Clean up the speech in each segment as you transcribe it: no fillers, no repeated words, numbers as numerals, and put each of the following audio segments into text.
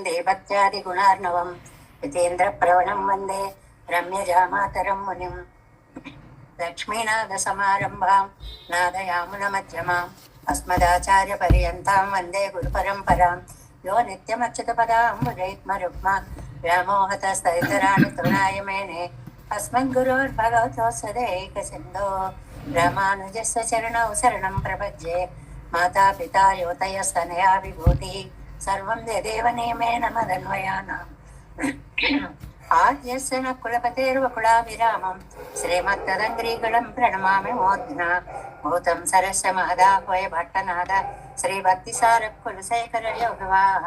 देवत्यादिगुणार्णवम् यतीन्द्रप्रवणं वन्दे रम्यजामातरं मुनिम् लक्ष्मीनाथसमारम्भां नादयामुनमध्यमाम् अस्मदाचार्यपर्यन्तां वन्दे गुरुपरम्परां यो नित्यमच्युतपदाम्बुजैत्मरुक्मा व्यामोहतस्तदितराणि तृणाय मेने अस्मद्गुरोर्भगवतोऽस्य दैकसिन्धो रामानुजस्य चरणौ शरणं प्रपद्ये मातापिता योतयस्तनया विभूतिः सर्वं यदेव नियमेन मदन्वयानाम् आद्यस्य न कुलपतेर्वकुलाभिरामं श्रीमत्तदङ्ग्रीगणं प्रणमामि मोद्ना भूतं सरस्य महदाह्वय भट्टनाद श्रीभक्तिसारकुलशेखर योगवाः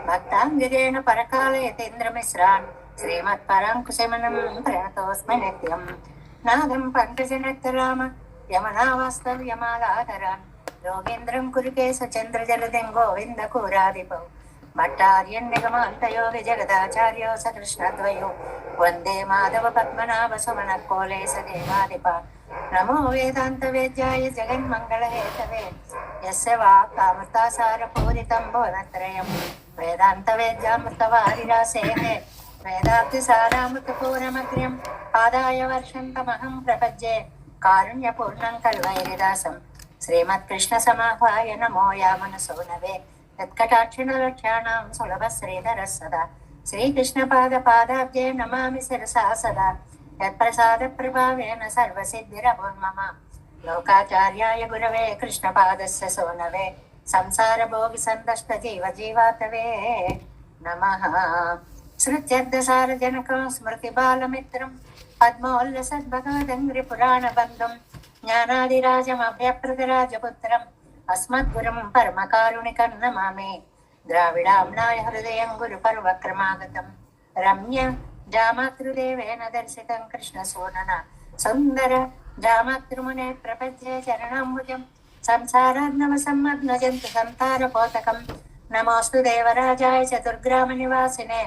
भक्ताङ्गिरेण परकालयतीन्द्रमिश्रान् श्रीमत्पराङ्कुशमनं प्रणतोऽस्मि नित्यं नादं पङ्कजनेत्रराम यमनावास्तव्यमालाधरान् योगेन्द्रं कुरुकेशचन्द्रजलदिं गोविन्दकूरादिपौ भट्टार्यन्निगमान्तयोगि जगदाचार्यो स कृष्णद्वयो वन्दे माधव पद्मनाभ सुमनः कोलेश देवादिपा नमो वेदान्तवेद्याय जगन्मङ्गलहेतवे यस्य वाक्कामृतासारपूरितं भुवनत्रयं वेदान्तवेद्यामृतवारिरासेः वेदान्तिसारामृतपूर्णमग्र्यम् आदाय वर्षन्तमहं प्रपद्ये कारुण्यपूर्णं कल्वैरिदासं श्रीमत्कृष्णसमाह्वाय नमो यामनसो नवे यत्कटाक्षिणलक्ष्याणां सुलभः श्रीधरः सदा श्रीकृष्णपादपादाब्जे नमामि शिरसा सदा यत्प्रसादप्रभावेन सर्वसिद्धिरभून्मम लोकाचार्याय गुरवे कृष्णपादस्य सोनवे संसारभोगिसन्तष्टजीवजीवातवे नमः श्रुत्यर्थसारजनकं स्मृतिबालमित्रं पद्मोल्लसद्भगवदङ्घ्रिपुराणबन्धुं ज्ञानादिराजमभयप्रदराजपुत्रम् अस्मद्गुरुं परमकारुणिकं नमामि द्राविडाम्नाय हृदयं गुरुपर्वक्रमागतं रम्य जामातृदेवेन दर्शितं कृष्णसूनना सुन्दर जामातृमुने प्रपद्ये चरणाम्बुजं संसारार्णवसम्मग्नजन्तु संतारपोतकं नमोऽस्तु देवराजाय चतुर्ग्रामनिवासिने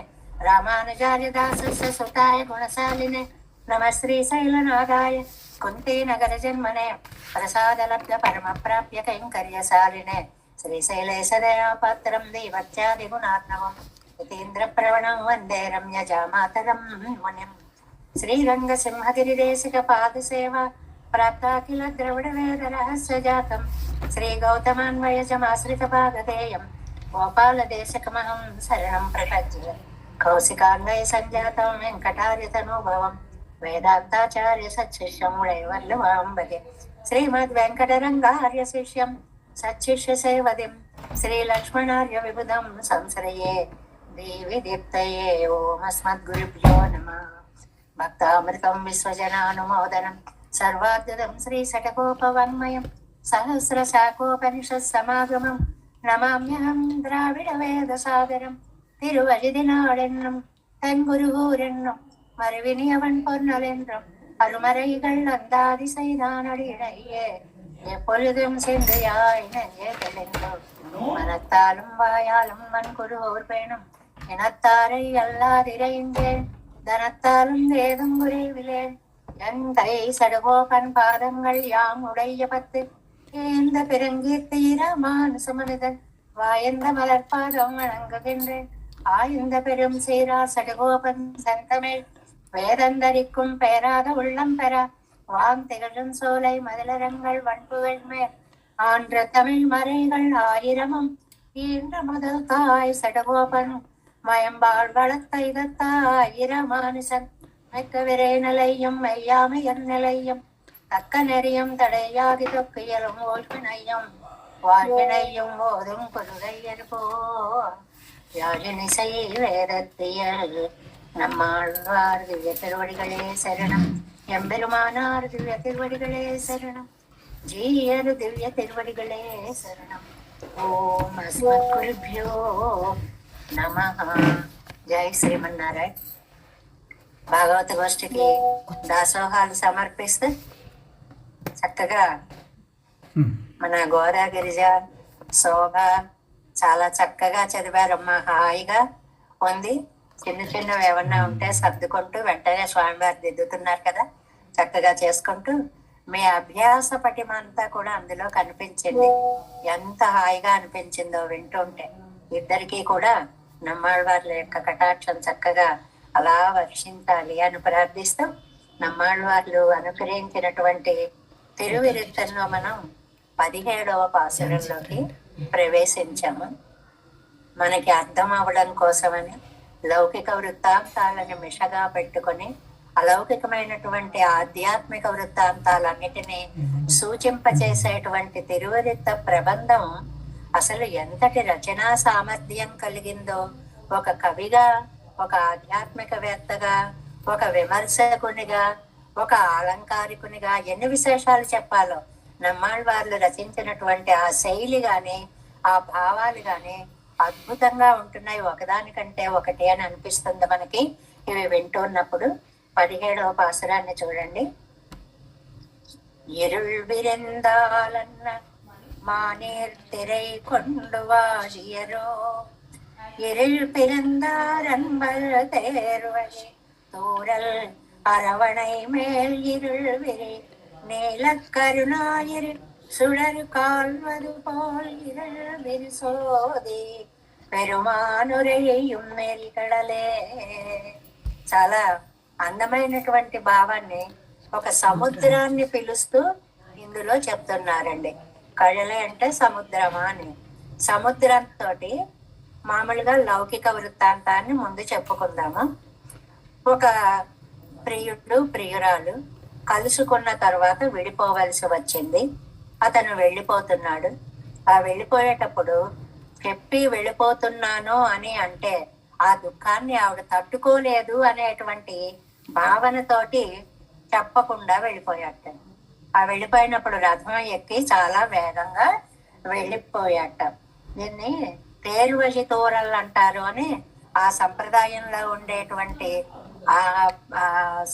रामानुजाय दासस्य सुताय गुणशालिने नमः श्रीशैलनाथाय कुन्तीनगरजन्मने प्रसादलब्ध परमप्राप्य कैङ्कर्यशालिने श्रीशैलेशदयापात्रं देवत्यादिगुणार्णवम् यतीन्द्रप्रवणं वन्दे रम्यजामातरं मुनिम् श्रीरङ्गसिंहगिरिदेशिकपादसेवा प्राप्ताखिल द्रविडवेदरहस्यजातं श्रीगौतमान्वयजमाश्रितपादधेयं गोपालदेशकमहं शरणं प्रपद्ये कौशिकान्वये सञ्जातं वेङ्कटार्यतनुभवम् वेदान्ताचार्य सच्छिष्यं मुळैवल्लवां भजे श्रीमद्वेङ्कटरङ्गार्य शिष्यं सच्छिष्य सेवदिं श्रीलक्ष्मणार्य विबुधं संश्रये देवी दीप्तये ओम् अस्मद्गुरुभ्यो नमः भक्तामृतं विश्वजनानुमोदनं सर्वाद्भुतं श्रीषट्कोपवाङ्मयं सहस्रशाकोपनिषत्समागमं नमाम्यहं द्राविडवेदसागरं तिरुवजिदिनाडेन्नुं तन्गुरुगूरेन्नुं மறுவினியவன் பொன்னலென்றும் அருமறைகள் அந்தாதி செய்தானடியே எப்பொழுதும் சிந்தையாய் நெஞ்சே தெளிந்தோம் மனத்தாலும் வாயாலும் மண் குருவோர் பேணும் இனத்தாரை அல்லாதிரைந்தேன் தனத்தாலும் ஏதும் குறைவிலேன் என் கை சடுகோபன் பாதங்கள் யாம் உடைய பத்து ஏந்த பெருங்கீர்த்தீரமான சுமனிதன் வாயந்த மலர்பாதம் வணங்குகின்றேன் ஆய்ந்த பெரும் சீரா சடுகோபன் சந்தமிழ் வேதந்தரிக்கும் பெயராத உள்ளம் பெற வாம் திகழும் சோலை மதிலரங்கள் வன்புகள் மேல் ஆன்ற தமிழ் மறைகள் ஆயிரமும் ஈன்ற முதல் தாய் சடகோபன் மயம்பாள் வளர்த்தைதத்தாயிரமானுசன் மிக்க விரை நிலையும் மெய்யாமையர் நிலையும் தக்க நெறியும் தடையாதி தொக்கியலும் ஓழ்வினையும் வாழ்வினையும் ஓதும் கொள்கையற்போ யாழினிசை வேதத்தியல் நம்மாழ்வார் திவ்ய திருவடிகளே சரணம் எம்பெருமானார் திவ்ய திருவடிகளே சரணம் ஜீயர் திவ்ய திருவடிகளே சரணம் ஓம் அஸ்மத் குருभ्यो నమః జై శ్రీమన్నారాయణ భాగవత గోష్ఠికి దాసోహాలు సమర్పిస్తూ చక్కగా మన గోదాగిరిజ శోభ చాలా చక్కగా చదివారమ్మా. హాయిగా ఉంది. చిన్న చిన్నవి ఏమన్నా ఉంటే సర్దుకుంటూ వెంటనే స్వామివారు దిద్దుతున్నారు కదా, చక్కగా చేసుకుంటూ మీ అభ్యాస పటిమంతా కూడా అందులో కనిపించింది. ఎంత హాయిగా అనిపించిందో వింటుంటే. ఇద్దరికి కూడా నమ్మాళ్ళవార్ల యొక్క కటాక్షం చక్కగా అలా వర్షించాలి అని ప్రార్థిస్తూ నమ్మాళ్ళవార్లు అనుగ్రహించినటువంటి తిరువిరుత్తంలో మనం 17వ పాసురంలోకి ప్రవేశించాము. మనకి అర్థం అవ్వడం కోసమని లౌకిక వృత్తాంతాలను మిషగా పెట్టుకొని అలౌకికమైనటువంటి ఆధ్యాత్మిక వృత్తాంతాలన్నిటినీ సూచింపచేసేటువంటి తిరువరిత్త ప్రబంధం అసలు ఎంతటి రచనా సామర్థ్యం కలిగిందో, ఒక కవిగా, ఒక ఆధ్యాత్మికవేత్తగా, ఒక విమర్శకునిగా, ఒక అలంకారికునిగా ఎన్ని విశేషాలు చెప్పాలో నమ్మాళ్ళవార్లు రచించినటువంటి ఆ శైలి గాని ఆ భావాలు గాని అద్భుతంగా ఉంటున్నాయి. ఒకదానికంటే ఒకటి అని అనిపిస్తుంది మనకి ఇవి వింటున్నప్పుడు. 17వ పాసురాన్ని చూడండి. இருள் விரிந்தாலன்ன மானேர் திரை கொண்டு வாழியரோ இருள் பிறந்தார் அன்பர் தேர்வழி தூரல் அரவணை மேல் இருள் விரி நீல கருணாயிரு சுழறு கால்வது போல் இருள் விரி சோதி పెరుమానురయ్యం మేల్కడలే. చాలా అందమైనటువంటి భావాన్ని ఒక సముద్రాన్ని పిలుస్తూ ఇందులో చెప్తున్నారండి. కళలే అంటే సముద్రమా అని. సముద్రంతో మామూలుగా లౌకిక వృత్తాంతాన్ని ముందు చెప్పుకుందాము. ఒక ప్రియుడు ప్రియురాలు కలుసుకున్న తర్వాత విడిపోవలసి వచ్చింది. అతను వెళ్ళిపోతున్నాడు. ఆ వెళ్ళిపోయేటప్పుడు చెప్పి వెళ్ళిపోతున్నాను అని అంటే ఆ దుఃఖాన్ని ఆవిడ తట్టుకోలేదు అనేటువంటి భావనతోటి చెప్పకుండా వెళ్ళిపోయాట. ఆ వెళ్ళిపోయినప్పుడు రథం ఎక్కి చాలా వేగంగా వెళ్ళిపోయాట. దీన్ని తేరువజి తోరల్ అంటారు అని ఆ సంప్రదాయంలో ఉండేటువంటి ఆ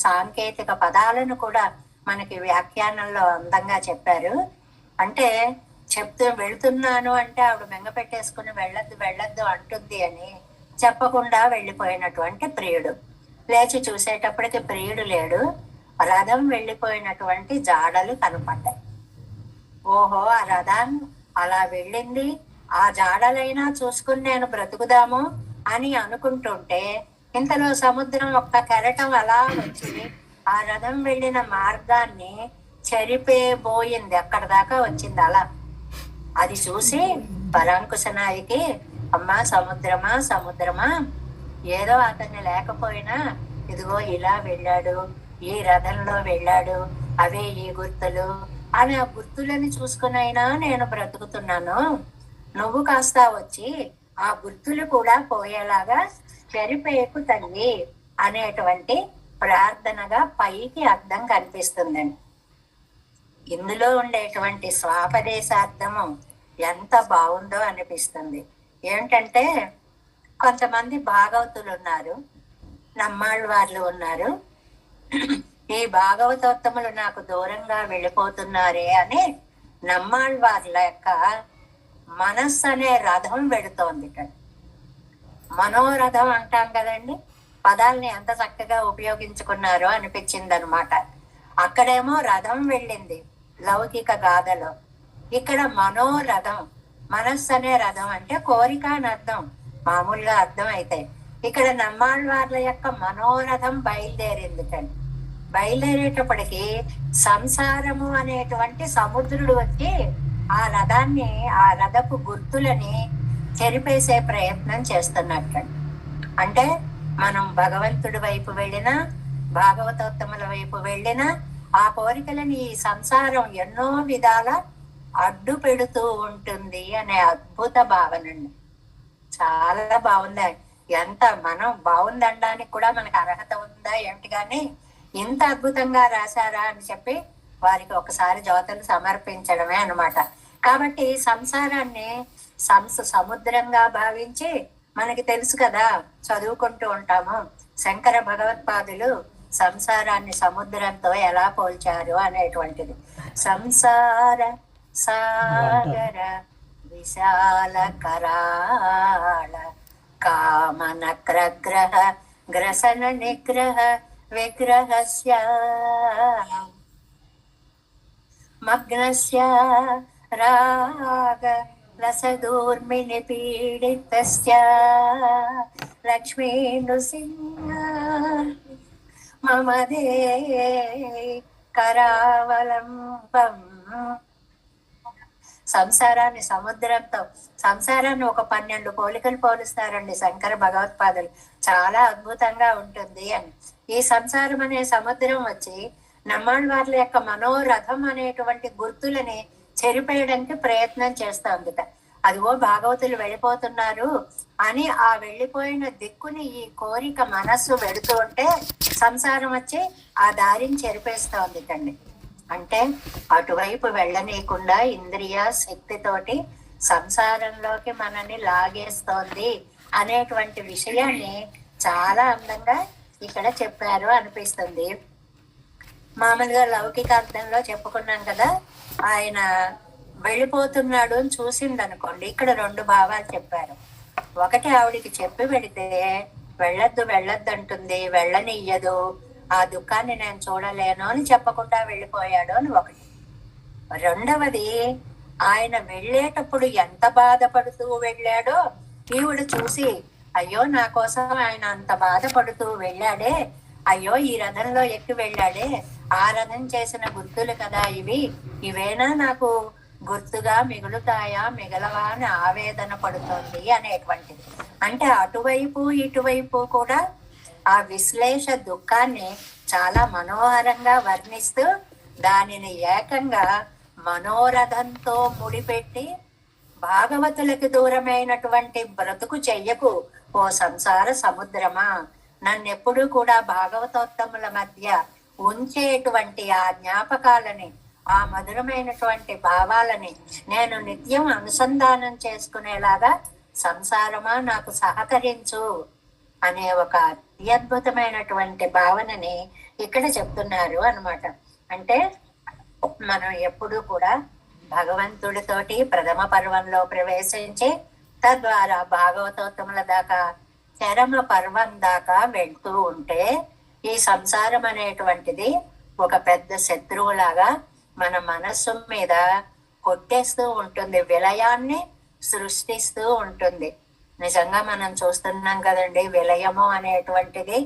సాంకేతిక పదాలను కూడా మనకి వ్యాఖ్యానంలో అందంగా చెప్పారు. అంటే వెళుతున్నాను అంటే ఆవిడ మెంగ పెట్టేసుకుని వెళ్ళొద్దు అంటుంది అని చెప్పకుండా వెళ్ళిపోయినటువంటి ప్రియుడు. లేచి చూసేటప్పటికి ప్రియుడు లేడు. రథం వెళ్ళిపోయినటువంటి జాడలు కనపడ్డాయి. ఓహో, ఆ రథం అలా వెళ్ళింది, ఆ జాడలైనా చూసుకుని నేను బ్రతుకుదాము అని అనుకుంటుంటే ఇంతలో సముద్రం ఒక్క కెరటం అలా వచ్చి ఆ రథం వెళ్ళిన మార్గాన్ని చెరిపేబోయింది. అక్కడ దాకా వచ్చింది అలా. అది చూసి పరాంకుశనాయికి, అమ్మా సముద్రమా సముద్రమా, ఏదో అతన్ని లేకపోయినా ఇదిగో ఇలా వెళ్ళాడు, ఈ రథంలో వెళ్ళాడు, అవే ఈ గుర్తులు అని ఆ గుర్తులని చూసుకునైనా నేను బ్రతుకుతున్నాను. నువ్వు కాస్త వచ్చి ఆ గుర్తులు కూడా పోయేలాగా చెరిపేకు తల్లి అనేటువంటి ప్రార్థనగా పైకి అర్థం కనిపిస్తుందండి. ఇందులో ఉండేటువంటి స్వాపదేశార్థము ఎంత బాగుందో అనిపిస్తుంది. ఏంటంటే కొంతమంది భాగవతులు ఉన్నారు, నమ్మాళ్ళవార్లు ఉన్నారు. ఈ భాగవతోత్తములు నాకు దూరంగా వెళ్ళిపోతున్నారే అని నమ్మాళ్ళవార్ల యొక్క మనస్సు అనే రథం వెడుతోంది. మనోరథం అంటాం కదండి, పదాల్ని ఎంత చక్కగా ఉపయోగించుకున్నారో అనిపించింది అనమాట. అక్కడేమో రథం వెళ్ళింది లౌకిక గాథలో, ఇక్కడ మనోరథం, మనస్సు అనే రథం అంటే కోరిక అని అర్థం, మామూలుగా అర్థం అయితే. ఇక్కడ నమ్మాళ్ళవార్ల యొక్క మనోరథం బయలుదేరింది. బయలుదేరేటప్పటికి సంసారము అనేటువంటి సముద్రుడు వచ్చి ఆ రథాన్ని, ఆ రథపు గుర్తులని చెరిపేసే ప్రయత్నం చేస్తున్నట్టు. అంటే మనం భగవంతుడి వైపు వెళ్ళినా, భాగవతోత్తముల వైపు వెళ్ళినా ఆ కోరికలని ఈ సంసారం ఎన్నో విధాల అడ్డు పెడుతూ ఉంటుంది అనే అద్భుత భావనండి. చాలా బాగుంది. ఎంత మనం బాగుందనడానికి కూడా మనకు అర్హత ఉందా ఏమిటి, కానీ ఇంత అద్భుతంగా రాశారా అని చెప్పి వారికి ఒకసారి జ్యోతులు సమర్పించడమే అన్నమాట. కాబట్టి సంసారాన్ని సముద్రంగా భావించి, మనకి తెలుసు కదా, చదువుకుంటూ ఉంటాము, శంకర భగవత్పాదులు సంసారాన్ని సముద్రంతో ఎలా పోల్చారు అనేటువంటిది. సంసార సాగర విశాల కరాళ కామనక్రగ్రహ గ్రసన నిగ్రహ విగ్రహస్య మగ్నస్య రాగ రసదూర్మిని పీడితస్య లక్ష్మీ నృసింహ మమ దే కరావలంబం. సంసారాన్ని సముద్రంతో, సంసారాన్ని ఒక 12 పోలికలు పోలుస్తారండి శంకర భగవత్పాదులు. చాలా అద్భుతంగా ఉంటుంది అని. ఈ సంసారం అనే సముద్రం వచ్చి నమ్మాళ్ళవార్ల యొక్క మనోరథం అనేటువంటి గుర్తులని చెరిపేయడానికి ప్రయత్నం చేస్తోందిట. అదిగో భాగవతులు వెళ్ళిపోతున్నారు అని ఆ వెళ్ళిపోయిన దిక్కుని ఈ కోరిక మనస్సు వెడుతూ ఉంటే సంసారం వచ్చి ఆ దారిని చెరిపేస్తోందిటండి. అంటే అటువైపు వెళ్ళనీయకుండా ఇంద్రియ శక్తితోటి సంసారంలోకి మనల్ని లాగేస్తోంది అనేటువంటి విషయాన్ని చాలా అందంగా ఇక్కడ చెప్పారు అనిపిస్తుంది. మామూలుగా లౌకిక అర్థంలో చెప్పుకున్నాం కదా, ఆయన వెళ్ళిపోతున్నాడు అని చూసింది అనుకోండి. ఇక్కడ 2 భావాలు చెప్పారు. ఒకటి, ఆవిడికి చెప్పి వెళితే వెళ్ళొద్దు అంటుంది, వెళ్ళనియ్యదు, ఆ దుఃఖాన్ని నేను చూడలేను అని చెప్పకుండా వెళ్ళిపోయాడు అని ఒకటి. రెండవది, ఆయన వెళ్ళేటప్పుడు ఎంత బాధపడుతూ వెళ్ళాడో ఈవిడ చూసి, అయ్యో నా కోసం ఆయన అంత బాధపడుతూ వెళ్ళాడే, అయ్యో ఈ రథంలో ఎక్కి వెళ్ళాడే, ఆ రథం చేసిన గుర్తులు కదా ఇవేనా నాకు గుర్తుగా మిగులుతాయా మిగలవా అని ఆవేదన పడుతోంది అనేటువంటిది. అంటే అటువైపు ఇటువైపు కూడా ఆ విశ్లేష దుఃఖాన్ని చాలా మనోహరంగా వర్ణిస్తూ దానిని ఏకంగా మనోరథంతో ముడిపెట్టి, భాగవతులకు దూరమైనటువంటి బ్రతుకు చెయ్యకు ఓ సంసార సముద్రమా, నన్నెప్పుడూ కూడా భాగవతోత్తముల మధ్య ఉంచేటువంటి ఆ జ్ఞాపకాలని, ఆ మధురమైనటువంటి భావాలని నేను నిత్యం అనుసంధానం చేసుకునేలాగా సంసారమా నాకు సహకరించు అనే ఒక అత్యద్భుతమైనటువంటి భావనని ఇక్కడ చెప్తున్నారు అన్నమాట. అంటే మనం ఎప్పుడూ కూడా భగవంతుడితోటి ప్రథమ పర్వంలో ప్రవేశించి తద్వారా భాగవతోత్తముల దాకా చరమ పర్వం దాకా వెళ్తూ ఉంటే ఈ సంసారం అనేటువంటిది ఒక పెద్ద శత్రువులాగా మన మనస్సు మీద కొట్టేస్తూ ఉంటుంది, విలయాన్ని సృష్టిస్తూ ఉంటుంది. నిజంగా మనం చూస్తున్నాం కదండి, విలయము అనేటువంటిది.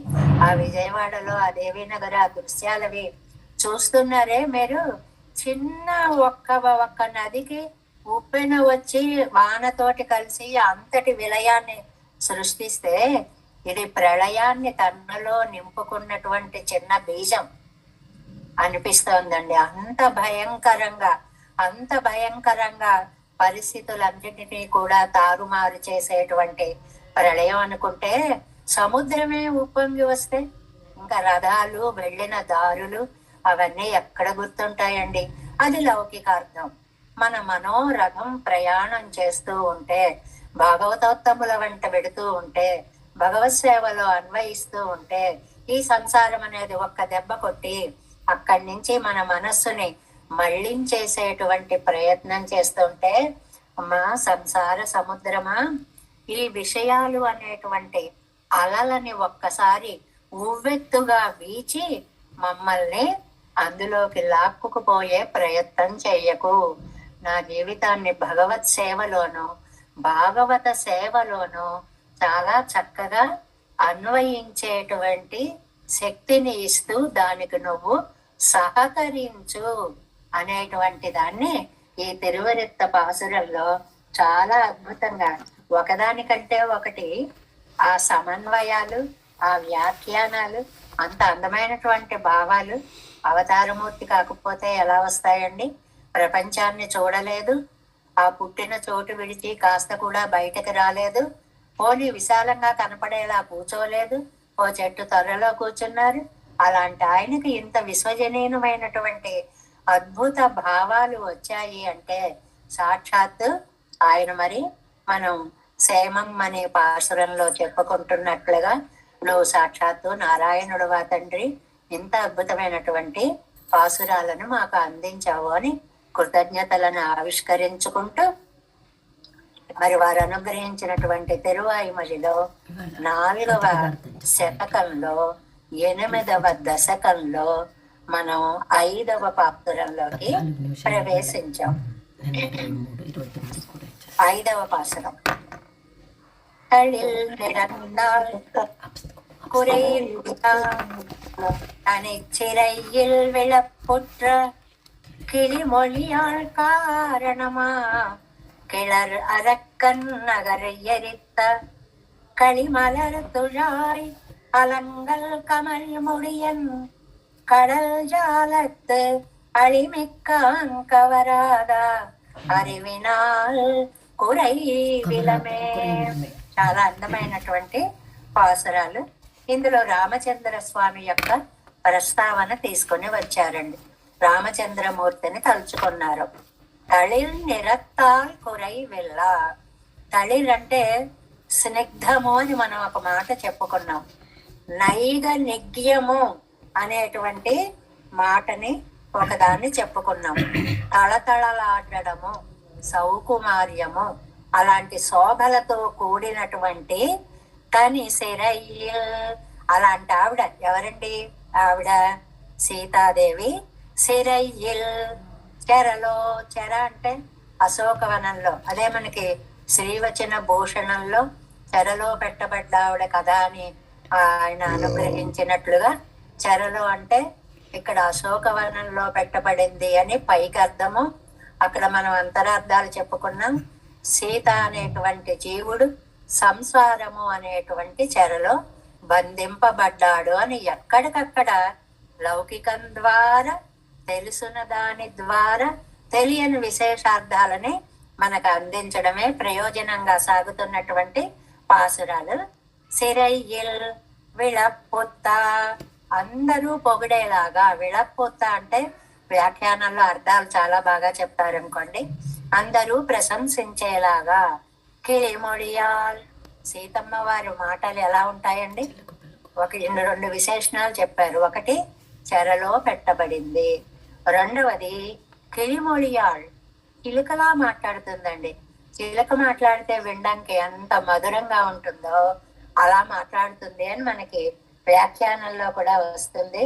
ఆ విజయవాడలో ఆ దేవీనగర్ ఆ దృశ్యాలవి చూస్తున్నారే మీరు. చిన్న ఒక్క నదికి ఉప్పెన వచ్చి వానతోటి కలిసి అంతటి విలయాన్ని సృష్టిస్తే, ఇది ప్రళయాన్ని తనలో నింపుకున్నటువంటి చిన్న బీజం అనిపిస్తోందండి. అంత భయంకరంగా పరిస్థితులన్నిటినీ కూడా తారుమారు చేసేటువంటి ప్రళయం అనుకుంటే, సముద్రమే ఉప్పొంగి వస్తే ఇంకా రథాలు వెళ్ళిన దారులు అవన్నీ ఎక్కడ గుర్తుంటాయండి? అది లౌకికార్థం. మన మనోరథం ప్రయాణం చేస్తూ ఉంటే, భాగవతోత్తముల వెంట పెడుతూ ఉంటే, భగవత్ సేవలో అన్వయిస్తూ ఉంటే, ఈ సంసారం అనేది ఒక్క దెబ్బ కొట్టి అక్కడి నుంచి మన మనస్సుని మళ్ళించేసేటువంటి ప్రయత్నం చేస్తుంటే, అమ్మా సంసార సముద్రమా, ఈ విషయాలు అనేటువంటి అలలని ఒక్కసారి ఉవ్వెత్తుగా వీచి మమ్మల్ని అందులోకి లాక్కుకుపోయే ప్రయత్నం చెయ్యకు. నా జీవితాన్ని భగవత్ సేవలోను భాగవత సేవలోను చాలా చక్కగా అన్వయించేటువంటి శక్తిని ఇస్తూ దానికి నువ్వు సహకరించు అనేటువంటి దాన్ని ఈ తిరువరిత్త పాసురంలో చాలా అద్భుతంగా ఒకదానికంటే ఒకటి ఆ సమన్వయాలు, ఆ వ్యాఖ్యానాలు, అంత అందమైనటువంటి భావాలు. అవతారమూర్తి కాకపోతే ఎలా వస్తాయండి? ప్రపంచాన్ని చూడలేదు, ఆ పుట్టిన చోటు విడిచి కాస్త కూడా బయటకు రాలేదు, పోనీ విశాలంగా కనపడేలా కూర్చోలేదు, ఓ చెట్టు త్వరలో కూర్చున్నారు. అలాంటి ఆయనకి ఇంత విశ్వజనీయమైనటువంటి అద్భుత భావాలు వచ్చాయి అంటే సాక్షాత్తు ఆయన మరి మనం సేమం అనే పాసురంలో చెప్పుకుంటున్నట్లుగా నువ్వు సాక్షాత్తు నారాయణుడువా తండ్రి, ఇంత అద్భుతమైనటువంటి పాసురాలను మాకు అందించావు అని కృతజ్ఞతలను ఆవిష్కరించుకుంటూ, మరి వారు అనుగ్రహించినటువంటి తిరువాయిమలిలో 4వ శతకంలో 8వ దశకంలో మనం 5వ పాసురంలోకి ప్రవేశించాం. 5వ పాసురం. தளில் நிறந்தாள் குறைவிழா தனிச்சிறையில் விழப்புற்ற கிளிமொழியாள் காரணமா கிளர் அரக்கன் நகர் எரித்த களிமலர் துழாய் அலங்கல் கமல் முடியன் கடல் ஜாலத்து அழிமிக்க கவராதா அறிவினால் కురై విలమే. చాలా అందమైనటువంటి పాసురాలు. ఇందులో రామచంద్ర స్వామి యొక్క ప్రస్తావన తీసుకొని వచ్చారండి. రామచంద్రమూర్తిని తలుచుకున్నారు. తళిల్ నిరత్తాల్ కురై వెళ్ళ. తళిల్ అంటే స్నిగ్ధము అని మనం ఒక మాట చెప్పుకున్నాం. నైగ నిగ్యము అనేటువంటి మాటని ఒకదాన్ని చెప్పుకున్నాం. తళతళలాడడము, సౌకుమార్యము, అలాంటి శోభలతో కూడినటువంటి తని శిరయ్య, అలాంటి ఆవిడ ఎవరండి? ఆవిడ సీతాదేవి. శిరయ్యిల్ చెరలో, చెర అంటే అశోకవనంలో, అదే మనకి శ్రీవచన భూషణంలో చెరలో పెట్టబడ్డ ఆవిడ కదా అని ఆయన అనుగ్రహించినట్లుగా చెరలో అంటే ఇక్కడ అశోకవనంలో పెట్టబడింది అని పైకి అర్థము. అక్కడ మనం అంతరార్థాలు చెప్పుకున్నాం. సీత అనేటువంటి జీవుడు సంసారము అనేటువంటి చెరలో బంధింపబడ్డాడు అని ఎక్కడికక్కడ లౌకికం ద్వారా తెలుసున్న దాని ద్వారా తెలియని విశేషార్థాలని మనకు అందించడమే ప్రయోజనంగా సాగుతున్నటువంటి పాసురాలు. సిరయ్యిల్ విళప్పొత్త, అందరూ పొగిడేలాగా. విళప్పొత్త అంటే వ్యాఖ్యానంలో అర్థాలు చాలా బాగా చెప్తారనుకోండి. అందరూ ప్రశంసించేలాగా. కిళిమొడియాల్, సీతమ్మ వారి మాటలు ఎలా ఉంటాయండి? రెండు విశేషణాలు చెప్పారు. ఒకటి చెరలో పెట్టబడింది, రెండవది కిళిమొడియాల్, చిలుకలా మాట్లాడుతుందండి. చిలుక మాట్లాడితే వినడానికి ఎంత మధురంగా ఉంటుందో అలా మాట్లాడుతుంది అని మనకి వ్యాఖ్యానంలో కూడా వస్తుంది.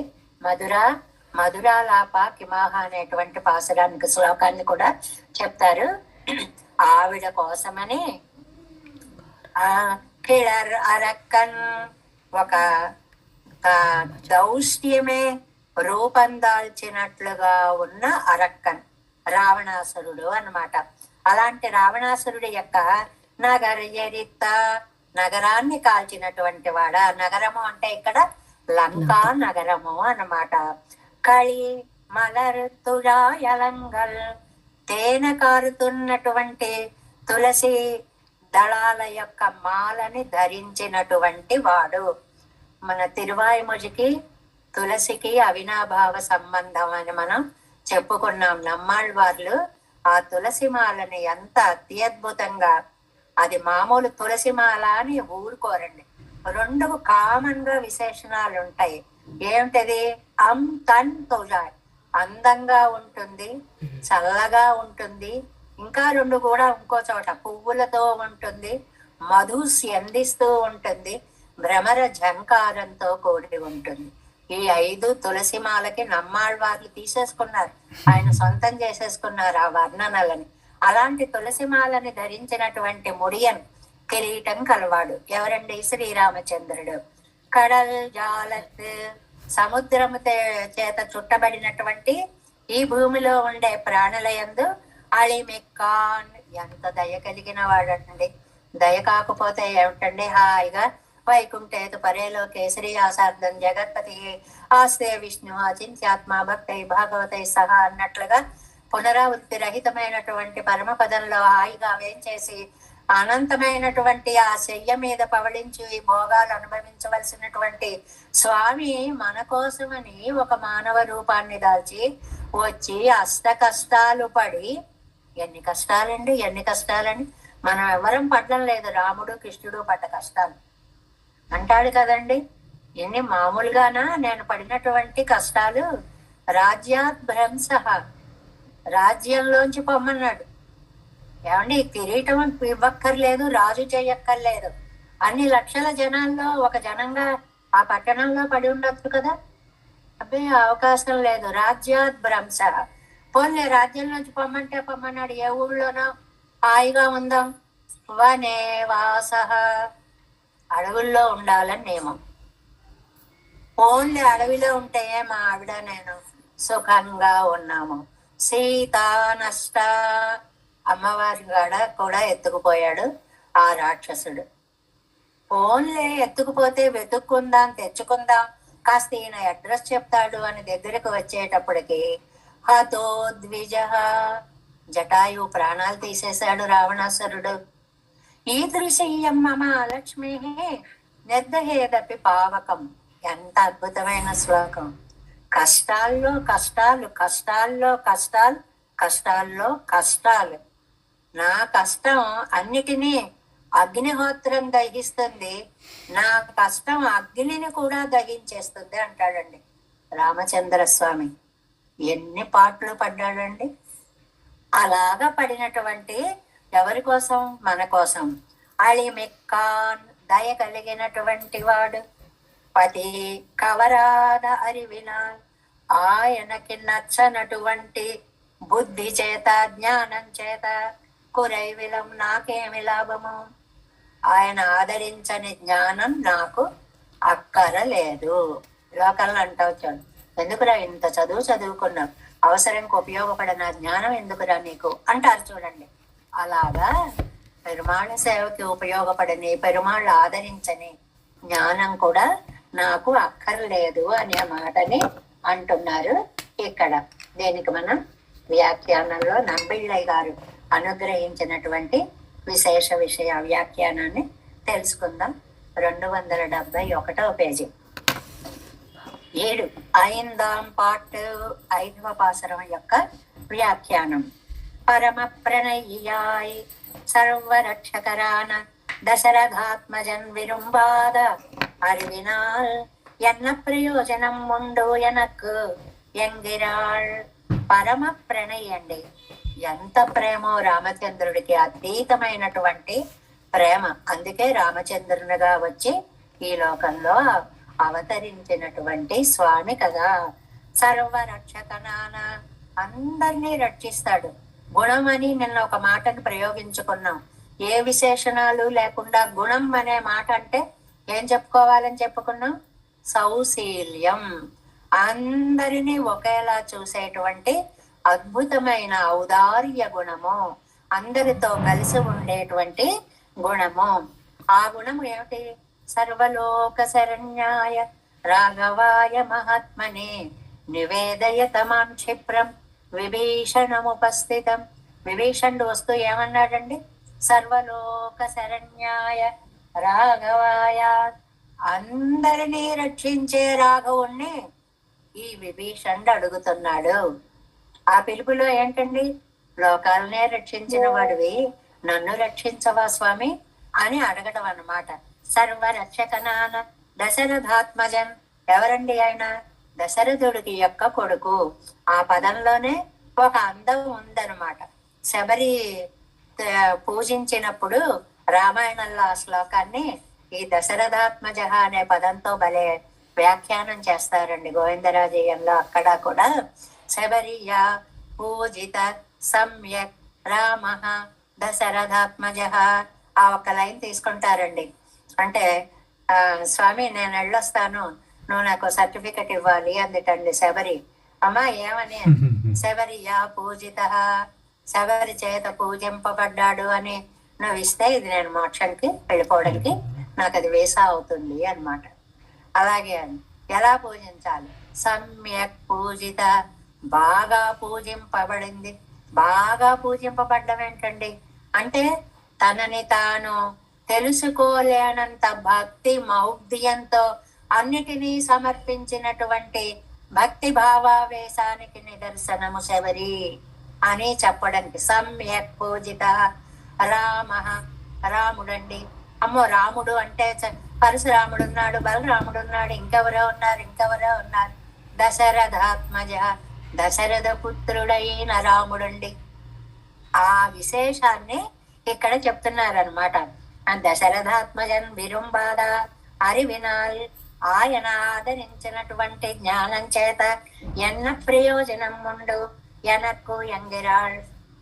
మధురాలాప కిమాహ అనేటువంటి పాసురానికి శ్లోకాన్ని కూడా చెప్తారు. ఆవిడ కోసమని కిళర్ అరక్కన్, ఒక దౌష్ట్యమే రూపం దాల్చినట్లుగా ఉన్న అరక్కన్ రావణాసురుడు అన్నమాట. అలాంటి రావణాసురుడి యొక్క నగరయరిత, నగరాన్ని కాల్చినటువంటి వాడ. నగరము అంటే ఇక్కడ లంకా నగరము అన్నమాట. కళి మలర్ తుళాయలంగల్, తేనె కారుతున్నటువంటి తులసి దళాల యొక్క మాలని ధరించినటువంటి వాడు. మన తిరువాయిముజికి తులసికి అవినాభావ సంబంధం అని మనం చెప్పుకున్నాం. నమ్మాళ్ళవార్లు ఆ తులసి మాలని ఎంత అత్యద్భుతంగా, అది మామూలు తులసి మాల అని ఊరుకోరండి. రెండు కామన్ గా విశేషణాలు ఉంటాయి. ఏమిటది? తన్ తుజాయ్, అందంగా ఉంటుంది, చల్లగా ఉంటుంది. ఇంకా రెండు కూడా ఇంకో చోట పువ్వులతో ఉంటుంది, మధు స్యందిస్తూ ఉంటుంది, భ్రమర ఝంకారంతో కూడి ఉంటుంది. ఈ 5 తులసి మాలకి నమ్మాళ్ళవార్లు తీసేసుకున్నారు, ఆయన సొంతం చేసేసుకున్నారు ఆ వర్ణనలని. అలాంటి తులసి మాలని ధరించినటువంటి ముడియన్, కిరీటం కలవాడు ఎవరండి? శ్రీరామచంద్రుడు. కడల్ జాలత్, సముద్రము చేత చుట్టబడినటువంటి ఈ భూమిలో ఉండే ప్రాణులయందు అళిమిక్కాన్, ఎంత దయ కలిగిన వాడండి. దయ కాకపోతే ఏమిటండి? హాయిగా వైకుంఠేతు పరేలో కేసరి ఆసార్థం జగత్పతి ఆస్తే విష్ణు అచింత్యాత్మ భక్తై భాగవతై సహా అన్నట్లుగా పునరావృత్తి రహితమైనటువంటి పరమపదంలో హాయిగా వేంచేసి అనంతమైనటువంటి ఆ శయ్య మీద పవళించి ఈ భోగాలు అనుభవించవలసినటువంటి స్వామి మన కోసమని ఒక మానవ రూపాన్ని దాల్చి వచ్చి అష్ట కష్టాలు పడి, ఎన్ని కష్టాలని మనం ఎవరం పడడం లేదు. రాముడు కృష్ణుడు పడ్డ కష్టాలు అంటాడు కదండి. ఎన్ని మామూలుగానా నేను పడినటువంటి కష్టాలు. రాజ్యాత్ భ్రంశ, రాజ్యంలోంచి పొమ్మన్నాడు. ఏమండి, కిరీటం ఇవ్వక్కర్లేదు, రాజు చేయక్కర్లేదు. అన్ని లక్షల జనాల్లో ఒక జనంగా ఆ పట్టణంలో పడి ఉండొచ్చు కదా. అబ్బే అవకాశం లేదు. రాజ్యాత్ భ్రంశ, పోన్లే రాజ్యంలోంచి పొమ్మంటే పొమ్మన్నాడు. ఏ ఊళ్ళోనో హాయిగా ఉందాం. వనే వాస, అడవుల్లో ఉండాలని నియమం. ఓన్లీ అడవిలో ఉంటే మా ఆవిడ నేను సుఖంగా ఉన్నాము. సీతా నష్ట, అమ్మవారి గడ కూడా ఎత్తుకుపోయాడు ఆ రాక్షసుడు. ఓన్లీ ఎత్తుకుపోతే వెతుక్కుందాం, తెచ్చుకుందాం, కాస్త ఈయన అడ్రస్ చెప్తాడు అని దగ్గరకు వచ్చేటప్పటికి హతో ద్విజ, జటాయు ప్రాణాలు తీసేశాడు రావణాసురుడు. ఈదృశీయం మమ లక్ష్మి నిర్దహేదపి పావకం. ఎంత అద్భుతమైన శ్లోకం. కష్టాల్లో కష్టాలు, కష్టాల్లో కష్టాలు, కష్టాల్లో కష్టాలు. నా కష్టం అన్నిటినీ అగ్నిహోత్రం దహిస్తుంది, నా కష్టం అగ్నిని కూడా దహించేస్తుంది అంటాడండి రామచంద్ర స్వామి. ఎన్ని పాటలు పడ్డాడండి. అలాగా పడినటువంటి ఎవరి కోసం? మన కోసం. అళిమిక్కాన్, దయ కలిగినటువంటి వాడు. పతి కవరాద అరివినాల్, ఆయనకి నచ్చనటువంటి బుద్ధి చేత జ్ఞానం చేత కురైవిలం నాకేమి లాభము. ఆయన ఆదరించని జ్ఞానం నాకు అక్కరలేదు. లోకల్లో అంటావు చాలు, ఎందుకురా ఇంత చదువుకున్నావు, అవసరంకి ఉపయోగపడిన జ్ఞానం ఎందుకురా నీకు అంటారు చూడండి. అలాగా పెరుమాళ సేవకి ఉపయోగపడని, పెరుమాళ్ళు ఆదరించని జ్ఞానం కూడా నాకు అక్కర్లేదు అనే మాటని అంటున్నారు ఇక్కడ. దీనికి మనం వ్యాఖ్యానంలో నంబిళ్ళయ్య గారు అనుగ్రహించినటువంటి విశేష విషయ వ్యాఖ్యానాన్ని తెలుసుకుందాం. 271వ పేజీ 7 ఐందాం పార్ట్ 5వ పాసరం యొక్క వ్యాఖ్యానం. పరమ ప్రణయ్యాయ్ సర్వరక్షకరాన దశరథాత్మజన్ విరుంబాద அறிவினால் என்ன ప్రయోజనం ముండు ఎనకు ఎంగిరాళ్. పరమ ప్రణయ్ అండి. ఎంత ప్రేమో రామచంద్రుడికి, అతీతమైనటువంటి ప్రేమ. అందుకే రామచంద్రునిగా వచ్చి ఈ లోకంలో అవతరించినటువంటి స్వామి కదా. సర్వరక్షకనాన, అందరినీ రక్షిస్తాడు. గుణం అని నిన్న ఒక మాటను ప్రయోగించుకున్నాం. ఏ విశేషణాలు లేకుండా గుణం అనే మాట అంటే ఏం చెప్పుకోవాలని చెప్పుకున్నాం? సౌశీల్యం. అందరినీ ఒకేలా చూసేటువంటి అద్భుతమైన ఔదార్య గుణము, అందరితో కలిసి ఉండేటువంటి గుణము. ఆ గుణము ఏమిటి? సర్వలోక శరణ్యాయ రాఘవాయ మహాత్మనే నివేదయతమాం క్షిప్రం విభీషణముపస్థితం. విభీషణుడు వస్తూ ఏమన్నాడండి? సర్వలోక శరణ్యాయ రాఘవాయ, అందరినీ రక్షించే రాఘవుణ్ణి ఈ విభీషణుడు అడుగుతున్నాడు. ఆ పిలుపులో ఏంటండి? లోకాలనే రక్షించిన వాడివి, నన్ను రక్షించవా స్వామి అని అడగడం అన్నమాట. సర్వరక్షకనాన దశరథాత్మజన్. ఎవరండి ఆయన? దశరథుడికి యొక్క కొడుకు. ఆ పదంలోనే ఒక అందం ఉందన్నమాట. శబరి పూజించినప్పుడు రామాయణంలో ఆ శ్లోకాన్ని ఈ దశరథాత్మజ అనే పదంతో భలే వ్యాఖ్యానం చేస్తారండి గోవిందరాజయ్యంలో. అక్కడ కూడా శబరియ పూజిత సమ్యక్ రామ దశరథాత్మజ ఆ ఒక్క లైన్ తీసుకుంటారండి. అంటే స్వామి నేను వెళ్ళొస్తాను, నువ్వు నాకు సర్టిఫికెట్ ఇవ్వాలి అందుటండి శబరి. అమ్మా ఏమని? శబరియ పూజిత, శబరి చేత పూజింపబడ్డాడు అని నువ్వు ఇస్తే ఇది నేను మోక్షానికి వెళ్ళిపోవడానికి నాకు అది వీసా అవుతుంది అన్నమాట. అలాగే ఎలా పూజించాలి? సమ్యక్ పూజిత, బాగా పూజింపబడింది. బాగా పూజింపబడ్డం ఏంటండి అంటే తనని తాను తెలుసుకోలేనంత భక్తి మౌగ్ధ్యంతో అన్నిటినీ సమర్పించినటువంటి భక్తి భావావేశానికి నిదర్శనము శబరి అని చెప్పడానికి. సమ్యక్ పూజిత రామ, రాముడండి. అమ్మో రాముడు అంటే పరశురాముడు ఉన్నాడు, బలరాముడు ఉన్నాడు, ఇంకెవరో ఉన్నారు. దశరథాత్మజ, దశరథ పుత్రుడైన రాముడండి. ఆ విశేషాన్ని ఇక్కడ చెప్తున్నారనమాట. దశరథాత్మజన్ విరుంబాద అరివినాల్, ఆయన ఆదరించినటువంటి జ్ఞానం చేత ఎన్న ప్రయోజనం ముందు ఎనక్కు ఎంగిరాళ్.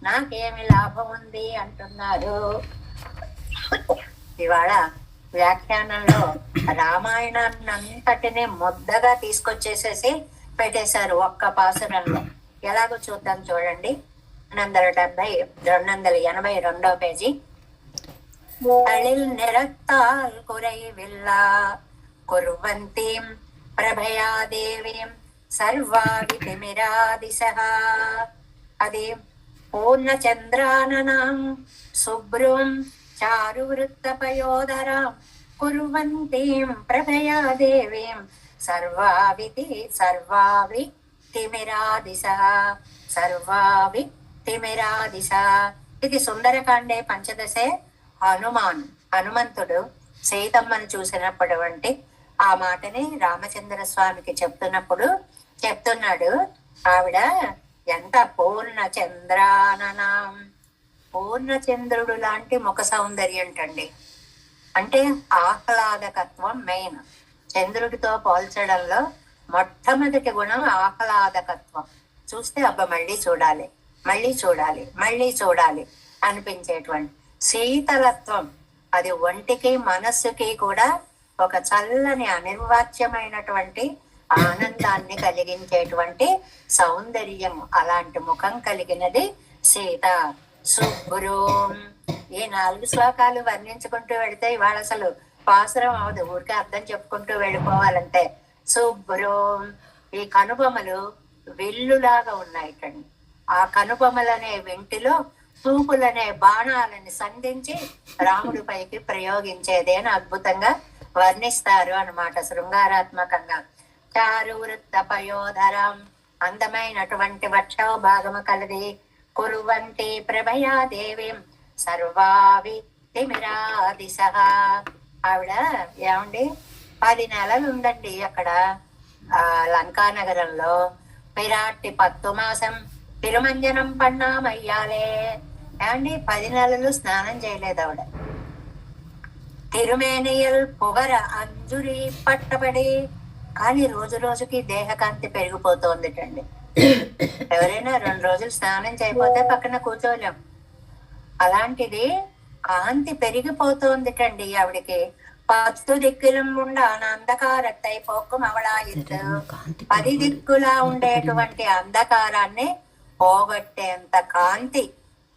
నాకేమి లాభం ఉంది అంటున్నారు. ఇవాళ వ్యాఖ్యానంలో రామాయణాన్ని అంతటినీ ముద్దగా తీసుకొచ్చేసేసి పెట్టేశారు ఒక్క పాసురంలో. ఎలాగో చూద్దాం చూడండి. 282 పేజీ. తళిల్ నిరక్తాల్ కురైవిల్లా కుర్వంతీం ప్రభయాదేవీం సర్వావితిమిరాదిశః. అది పూర్ణచంద్రాననాం శుభ్రం చారువృత్తపయోధరాం కుర్వంతీం ప్రభయాదేవీం సర్వావితిమిరాదిశః. ఇది సుందరకాండే పంచదశే. హనుమంతుడు సీతమ్మను చూసినటువంటి ఆ మాటని రామచంద్ర స్వామికి చెప్తున్నాడు. ఆవిడ ఎంత పూర్ణచంద్రాననాం, పూర్ణచంద్రుడు లాంటి ముఖ సౌందర్యం అంటండి. అంటే ఆహ్లాదకత్వం మెయిన్. చంద్రుడితో పోల్చడంలో మొట్టమొదటి గుణం ఆహ్లాదకత్వం. చూస్తే అబ్బ మళ్ళీ చూడాలి, మళ్ళీ చూడాలి, మళ్ళీ చూడాలి అనిపించేటువంటి శీతలత్వం. అది ఒంటికి మనస్సుకి కూడా ఒక చల్లని అనిర్వాచ్యమైనటువంటి ఆనందాన్ని కలిగించేటువంటి సౌందర్యం. అలాంటి ముఖం కలిగినది సీత. శుభ్రం. ఈ 4 శ్లోకాలు వర్ణించుకుంటూ వెళితే ఇవాళ అసలు పాసురం అవదు, ఊరికే అర్థం చెప్పుకుంటూ వెళ్ళిపోవాలంటే. శుభ్రం. ఈ కనుబొమ్మలు విల్లులాగా ఉన్నాయిటండి. ఆ కనుబొమ్మలనే వెంటిలో చూపులనే బాణాలని సంధించి రాముడి పైకి ప్రయోగించేదే అని అద్భుతంగా వర్ణిస్తారు అన్నమాట శృంగారాత్మకంగా. చారు వృత్త పయోధరం. అందమైనటువంటి వక్షో భాగము కలది. కురువంటి ప్రభయాదేవీం సర్వావితిమిరాదిశః. ఆవిడ ఏమండి 10 నెలలు ఉందండి అక్కడ లంకా నగరంలో. విరాట్టి 10 మాసం తిరుమంజనం పన్నామయ్యాలే. ఏమండి 10 నెలలు స్నానం చేయలేదు ఆవిడ. తిరుమేనియల్ పొగర అంజురి పట్టబడి. కానీ రోజు రోజుకి దేహకాంతి పెరిగిపోతుందిటండి. ఎవరైనా 2 రోజులు స్నానం చేయకపోతే పక్కన కూర్చోలేం. అలాంటిది కాంతి పెరిగిపోతుందిటండి ఆవిడికి. 10 దిక్కులం ఉండాన అంధకారత్తై పోక్కం అవళాయిత్తు. 10 దిక్కులా ఉండేటువంటి అంధకారాన్ని పోగొట్టేంత కాంతి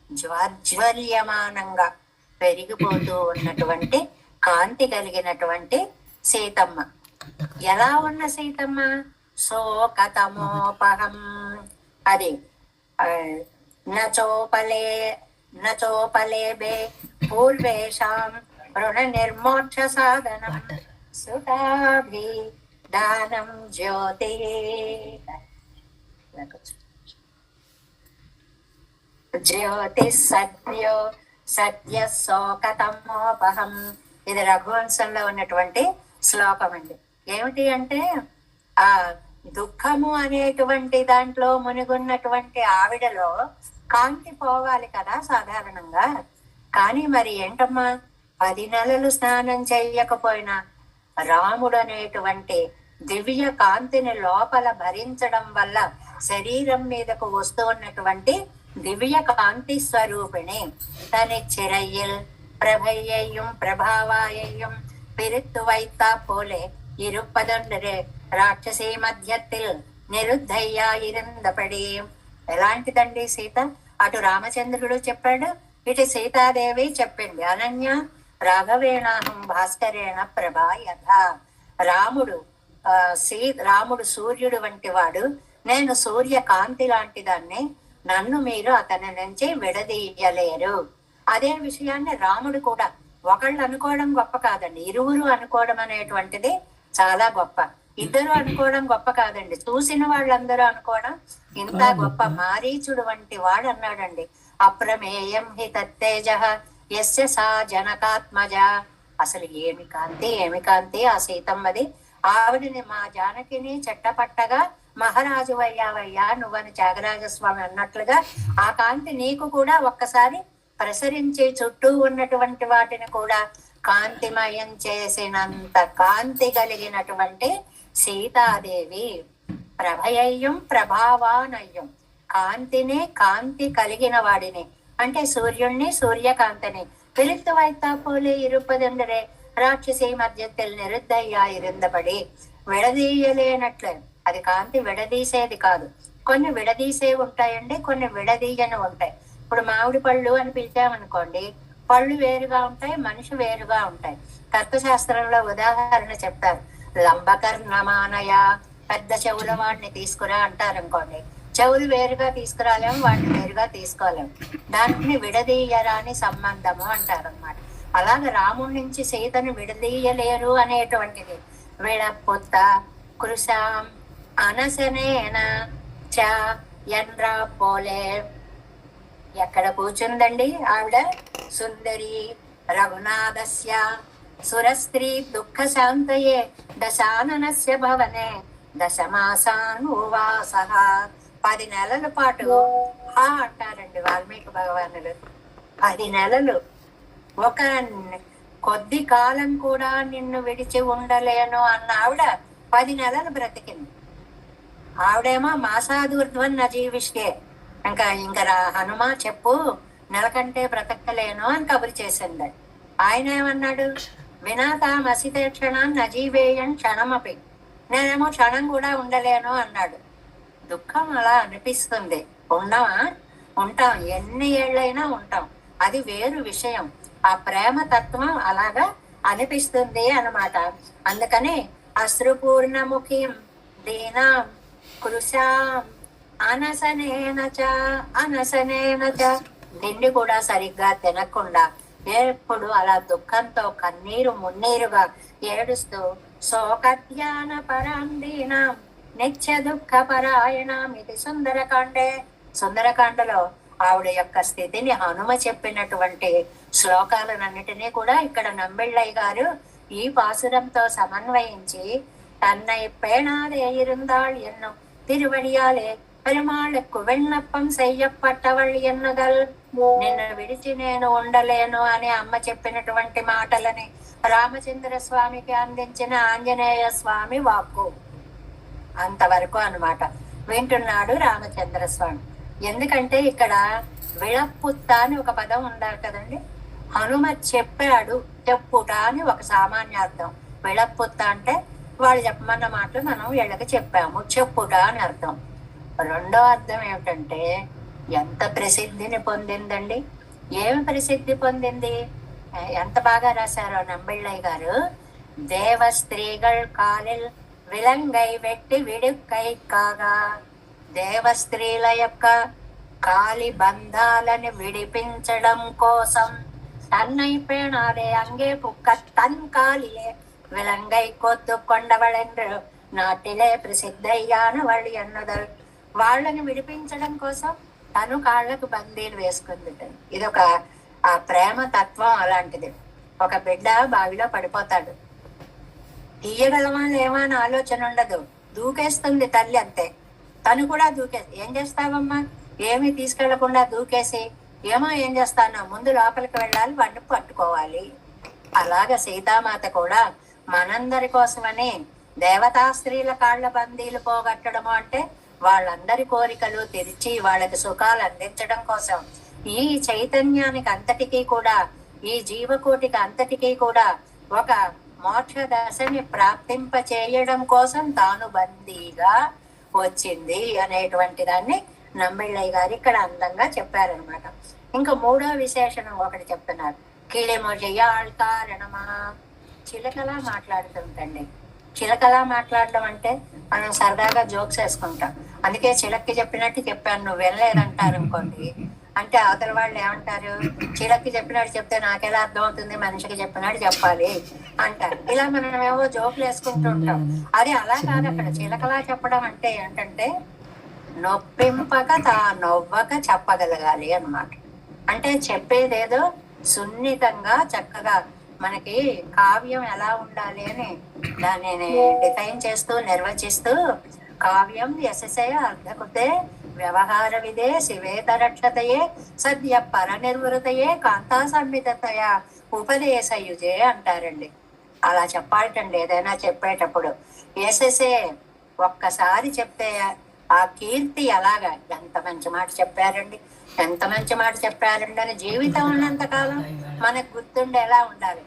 జ్వాజ్వల్యమానంగా పెరిగిపోతూ ఉన్నటువంటి కాంతి కలిగినటువంటి సీతమ్మ. ఎలా ఉన్న సీతమ్మ? శోకతమోపహం. అది నచోపలేబే పూర్వేషాం రుణ నిర్మోక్ష సాధనం సుతాభి దానం జ్యోతి. జ్యోతి సద్య శోకతమోపహం. ఇది రఘువంశంలో ఉన్నటువంటి శ్లోకం అండి. ఏమిటి అంటే ఆ దుఃఖము అనేటువంటి దాంట్లో మునిగున్నటువంటి ఆవిడలో కాంతి పోవాలి కదా సాధారణంగా. కానీ మరి ఏంటమ్మా 10 నెలలు స్నానం చెయ్యకపోయినా రాముడు అనేటువంటి దివ్య కాంతిని లోపల భరించడం వల్ల శరీరం మీదకు వస్తూ ఉన్నటువంటి దివ్య కాంతి స్వరూపిణి తని చిరయ్యల్ ప్రభయ్యం ప్రభావాయం పిరుత్తు వైతా పోలే ఇరుపదండరే రాక్షసీ మధ్యత్తిల్ నిరుద్ధయ్యా ఇరందపడి. ఎలాంటిదండి సీత? అటు రామచంద్రుడు చెప్పాడు, ఇటు సీతాదేవి చెప్పింది. అనన్య రాఘవేణాహం భాస్కరేణ ప్రభా యథ. రాముడు సూర్యుడు వంటి వాడు, నేను సూర్య కాంతి లాంటి దాన్ని, నన్ను మీరు అతని నుంచి విడదీయలేరు. అదే విషయాన్ని రాముడు కూడా. ఒకళ్ళు అనుకోవడం గొప్ప కాదండి, ఇరువురు అనుకోవడం అనేటువంటిది చాలా గొప్ప. ఇద్దరు అనుకోవడం గొప్ప కాదండి, చూసిన వాళ్ళందరూ అనుకోవడం ఇంత గొప్ప. మారీచుడు వంటి వాడు అన్నాడండి, అప్రమేయం హి తత్తేజ యస్య సా జనకాత్మజ. అసలు ఏమి కాంతి, ఏమి కాంతి ఆ సీతమ్మది. ఆవిడని మా జానకిని చెట్టపట్టగా మహారాజు అయ్యావయ్యా నువ్వని త్యాగరాజస్వామి అన్నట్లుగా ఆ కాంతి నీకు కూడా ఒక్కసారి ప్రసరించి చుట్టూ ఉన్నటువంటి వాటిని కూడా కాంతిమయం చేసినంత కాంతి కలిగినటువంటి సీతాదేవి. ప్రభయయ్యం ప్రభావానయ్యం, కాంతిని, కాంతి కలిగిన వాడిని అంటే సూర్యుణ్ణి, సూర్యకాంతిని பிரித்து வைத்தா போலே இருப்பதென்றே రాక్షసి మధ్యத்தில் నిరుద్దయ్యా ఇరుందబడి విడదీయలేనట్లే. అది కాంతి విడదీసేది కాదు. కొన్ని విడదీసే ఉంటాయండి, కొన్ని విడదీయని ఉంటాయి. ఇప్పుడు మామిడి పళ్ళు అని పిలిచామనుకోండి, పళ్ళు వేరుగా ఉంటాయి, మనిషి వేరుగా ఉంటాయి. తత్వశాస్త్రంలో ఉదాహరణ చెప్తారు. లంబకర్ణమానయ, పెద్ద చెవుల వాడిని తీసుకురా అంటారు అనుకోండి. చెవులు వేరుగా తీసుకురాలేము, వాడిని వేరుగా తీసుకోలేము. దాన్ని విడదీయరాని సంబంధము అంటారు అన్నమాట. అలాగే రాముడి నుంచి సీతను విడదీయలేరు అనేటువంటిది. విడపుత్త కృషాం అనసనేన చ ఎన్రా పోలే. ఎక్కడ కూర్చుందండి ఆవిడ? సుందరి రఘునాథస్య సురస్త్రీ దుఃఖ శాంతయే దశాననస్య భవనే దశమాసానువాస. 10 నెలల పాటు అంటారండి వాల్మీకి భగవానులు. 10 నెలలు, ఒక కొద్ది కాలం కూడా నిన్ను విడిచి ఉండలేను అన్న ఆవిడ 10 నెలలు బ్రతికింది. ఆవిడేమో మాసాదూర్ధ్వన్ నజీవిష్కే, ఇంకా హనుమ చెప్పు, నెల కంటే బ్రతకలేను అని కబురు చేసింది. ఆయన ఏమన్నాడు? వినాతామసితే క్షణాన్ని నజీవేయం క్షణమపి, నేనేమో క్షణం కూడా ఉండలేను అన్నాడు. దుఃఖం అలా అనిపిస్తుంది. ఉండమా? ఉంటాం, ఎన్ని ఏళ్ళైనా ఉంటాం, అది వేరు విషయం. ఆ ప్రేమ తత్వం అలాగా అనిపిస్తుంది అన్నమాట. అందుకని అశ్రుపూర్ణముఖిం దీనాం కృషాం అనసనేనచ అనసనేనచ. తిండి కూడా సరిగ్గా తినకుండా ఎప్పుడు అలా దుఃఖంతో కన్నీరు మున్నీరుగా ఏడుస్తూ శోకధ్యాన పరాందీనాం నిత్య దుఃఖ పరాయణం. ఇది సుందరకాండే. సుందరకాండలో ఆవిడ యొక్క స్థితిని హనుమ చెప్పినటువంటి శ్లోకాలన్నిటినీ కూడా ఇక్కడ నంబిళ్ళయ్య గారు ఈ పాసురంతో సమన్వయించి తన్నై పేణాదే இருந்தாள் என்னும் తిరువడియాలే పెరుమాళ్ళకు విన్నప్పం చెయ్యప్పట్టవళ్ ఎన్నదల్. నిన్ను విడిచి నేను ఉండలేను అని అమ్మ చెప్పినటువంటి మాటలని రామచంద్ర స్వామికి అందించిన ఆంజనేయ స్వామి వాక్కు. అంతవరకు అన్నమాట వింటున్నాడు రామచంద్ర స్వామి. ఎందుకంటే ఇక్కడ విళప్పుత్త అని ఒక పదం ఉండాలి కదండి. హనుమ చెప్పాడు, చెప్పుట అని ఒక సామాన్యార్థం. విళప్పుత్త అంటే వాళ్ళు చెప్పమన్న మాటలు మనం వీళ్ళకి చెప్పాము, చెప్పుట అని అర్థం. రెండో అర్థం ఏమిటంటే ఎంత ప్రసిద్ధిని పొందిందండి. ఏమి ప్రసిద్ధి పొందింది? ఎంత బాగా రాశారో నంబిళ్ళయ్య గారు. దేవ స్త్రీகள் కాలిల్ విలంగై వెట్టి విడుక్కై కాగా. దేవ స్త్రీల యొక్క కాలి బంధాలని విడిపించడం కోసం తన్నై పేణాలే అంగే పుక్క తన్ కాలిలే విలంగై కొద్దు కొండవళెండ్రు నాటిలే ప్రసిద్ధయ్యాన వాళ్ళు అన్నదరు. వాళ్ళని విడిపించడం కోసం తను కాళ్ళకు బందీలు వేసుకుంది. ఇదొక ఆ ప్రేమ తత్వం అలాంటిది. ఒక బిడ్డ బావిలో పడిపోతాడు, తీయగలమా లేమా అని ఆలోచన ఉండదు, దూకేస్తుంది తల్లి అంతే. తను కూడా ఏం చేస్తావమ్మా? ఏమీ తీసుకెళ్లకుండా దూకేసి ఏం చేస్తాను, ముందు లోపలికి వెళ్ళాలి, వాడిని పట్టుకోవాలి. అలాగ సీతామాత కూడా మనందరి కోసమని దేవతా స్త్రీల కాళ్ల బందీలు పోగొట్టడము అంటే వాళ్ళందరి కోరికలు తెరిచి వాళ్ళకి సుఖాలు అందించడం కోసం, ఈ చైతన్యానికి అంతటికీ కూడా, ఈ జీవకోటికి అంతటికీ కూడా ఒక మోక్ష దశని ప్రాప్తింప చేయడం కోసం తాను బందీగా వచ్చింది అనేటువంటి దాన్ని నంబిళ్ళయ్య గారు ఇక్కడ అందంగా చెప్పారనమాట. ఇంకా మూడో విశేషణం ఒకటి చెప్తున్నారు. కిళిమొజయాళ్ కారణమా. చిలకలా మాట్లాడుతుంటండి. చిలకలా మాట్లాడడం అంటే మనం సరదాగా జోక్స్ వేసుకుంటాం. అందుకే చిలక్కి చెప్పినట్టు చెప్పాను, నువ్వు వెళ్ళలేదంటారు అనుకోండి. అంటే అవతల వాళ్ళు ఏమంటారు? చిలక్కి చెప్పినట్టు చెప్తే నాకెలా అర్థం అవుతుంది, మనిషికి చెప్పినట్టు చెప్పాలి అంటారు. ఇలా మనం ఏవో జోకులు వేసుకుంటూ ఉంటాం. అది అలా కాదు. అక్కడ చిలకలా చెప్పడం అంటే ఏంటంటే నొప్పింపక నవ్వక చెప్పగలగాలి అన్నమాట. అంటే చెప్పేదేదో సున్నితంగా చక్కగా, మనకి కావ్యం ఎలా ఉండాలి అని దానిని డిఫైన్ చేస్తూ నిర్వచిస్తూ, కావ్యం యశసే అర్ధకృతే వ్యవహార విదే శివేతరక్షతయే సద్య పరనిర్వృతయే కాంతా సంహితయ ఉపదేశయుజే అంటారండి. అలా చెప్పాలటండి ఏదైనా చెప్పేటప్పుడు. యశసే ఒక్కసారి చెప్తే ఆ కీర్తి ఎలాగా, ఎంత మంచి మాట చెప్పారండి, ఎంత మంచి మాట చెప్పారండి అని జీవితం ఉన్నంత కాలం మనకు గుర్తుండేలా ఉండాలి.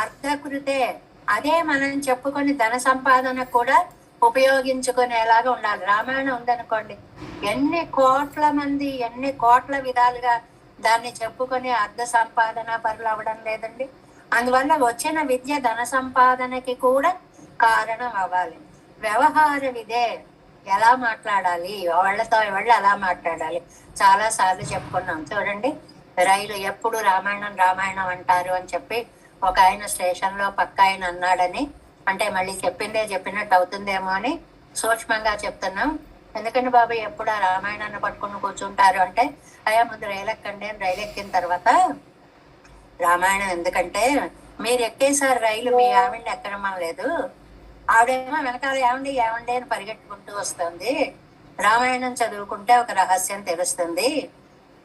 అర్థకృతే, అదే మనం చెప్పుకొని ధన సంపాదన కూడా ఉపయోగించుకునేలాగా ఉండాలి. రామాయణం ఉందనుకోండి, ఎన్ని కోట్ల మంది ఎన్ని కోట్ల విధాలుగా దాన్ని చెప్పుకొని అర్థ సంపాదన పరులు అవ్వడం లేదండి. అందువల్ల వచ్చిన విద్య ధన సంపాదనకి కూడా కారణం అవ్వాలి. వ్యవహార విదే, ఎలా మాట్లాడాలి, వాళ్ళతో వాళ్ళు ఎలా మాట్లాడాలి, చాలా సార్లు చెప్పుకున్నాం. చూడండి, రైలు ఎప్పుడు రామాయణం రామాయణం అంటారు అని చెప్పి ఒక ఆయన స్టేషన్ లో పక్క ఆయన అన్నాడని, అంటే మళ్ళీ చెప్పిందే చెప్పినట్టు అవుతుందేమో అని సూక్ష్మంగా చెప్తున్నాం. ఎందుకంటే బాబు ఎప్పుడు ఆ రామాయణాన్ని పట్టుకుని కూర్చుంటారు అంటే, అయ్యా ముందు రైలు ఎక్కండి అని రైలు ఎక్కిన తర్వాత రామాయణం ఎందుకంటే, మీరు ఎక్కేసారి రైలు, మీ ఆవిడని ఎక్కడం లేదు, ఆవిడేమో వెనకాల ఏమండి ఏమండి అని పరిగెట్టుకుంటూ వస్తుంది. రామాయణం చదువుకుంటే ఒక రహస్యం తెలుస్తుంది.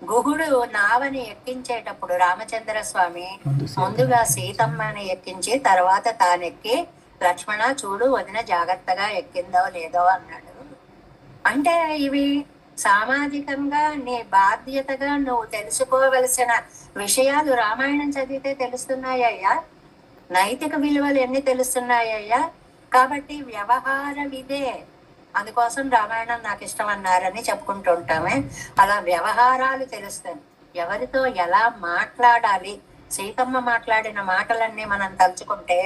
గుహుడు నావని ఎక్కించేటప్పుడు రామచంద్ర స్వామి ముందుగా సీతమ్మని ఎక్కించి తర్వాత తానెక్కి, లక్ష్మణ చూడు వదిన జాగ్రత్తగా ఎక్కిందో లేదో అన్నాడు. అంటే ఇవి సామాజికంగా నీ బాధ్యతగా నువ్వు తెలుసుకోవలసిన విషయాలు రామాయణం చదివితే తెలుస్తున్నాయ్యా. నైతిక విలువలు ఎన్ని తెలుస్తున్నాయ్యా. కాబట్టి వ్యవహార విదే, అందుకోసం రామాయణం నాకు ఇష్టం అన్నారని చెప్పుకుంటూ ఉంటామే. అలా వ్యవహారాలు తెలుస్తాయి, ఎవరితో ఎలా మాట్లాడాలి. సీతమ్మ మాట్లాడిన మాటలన్నీ మనం తలుచుకుంటే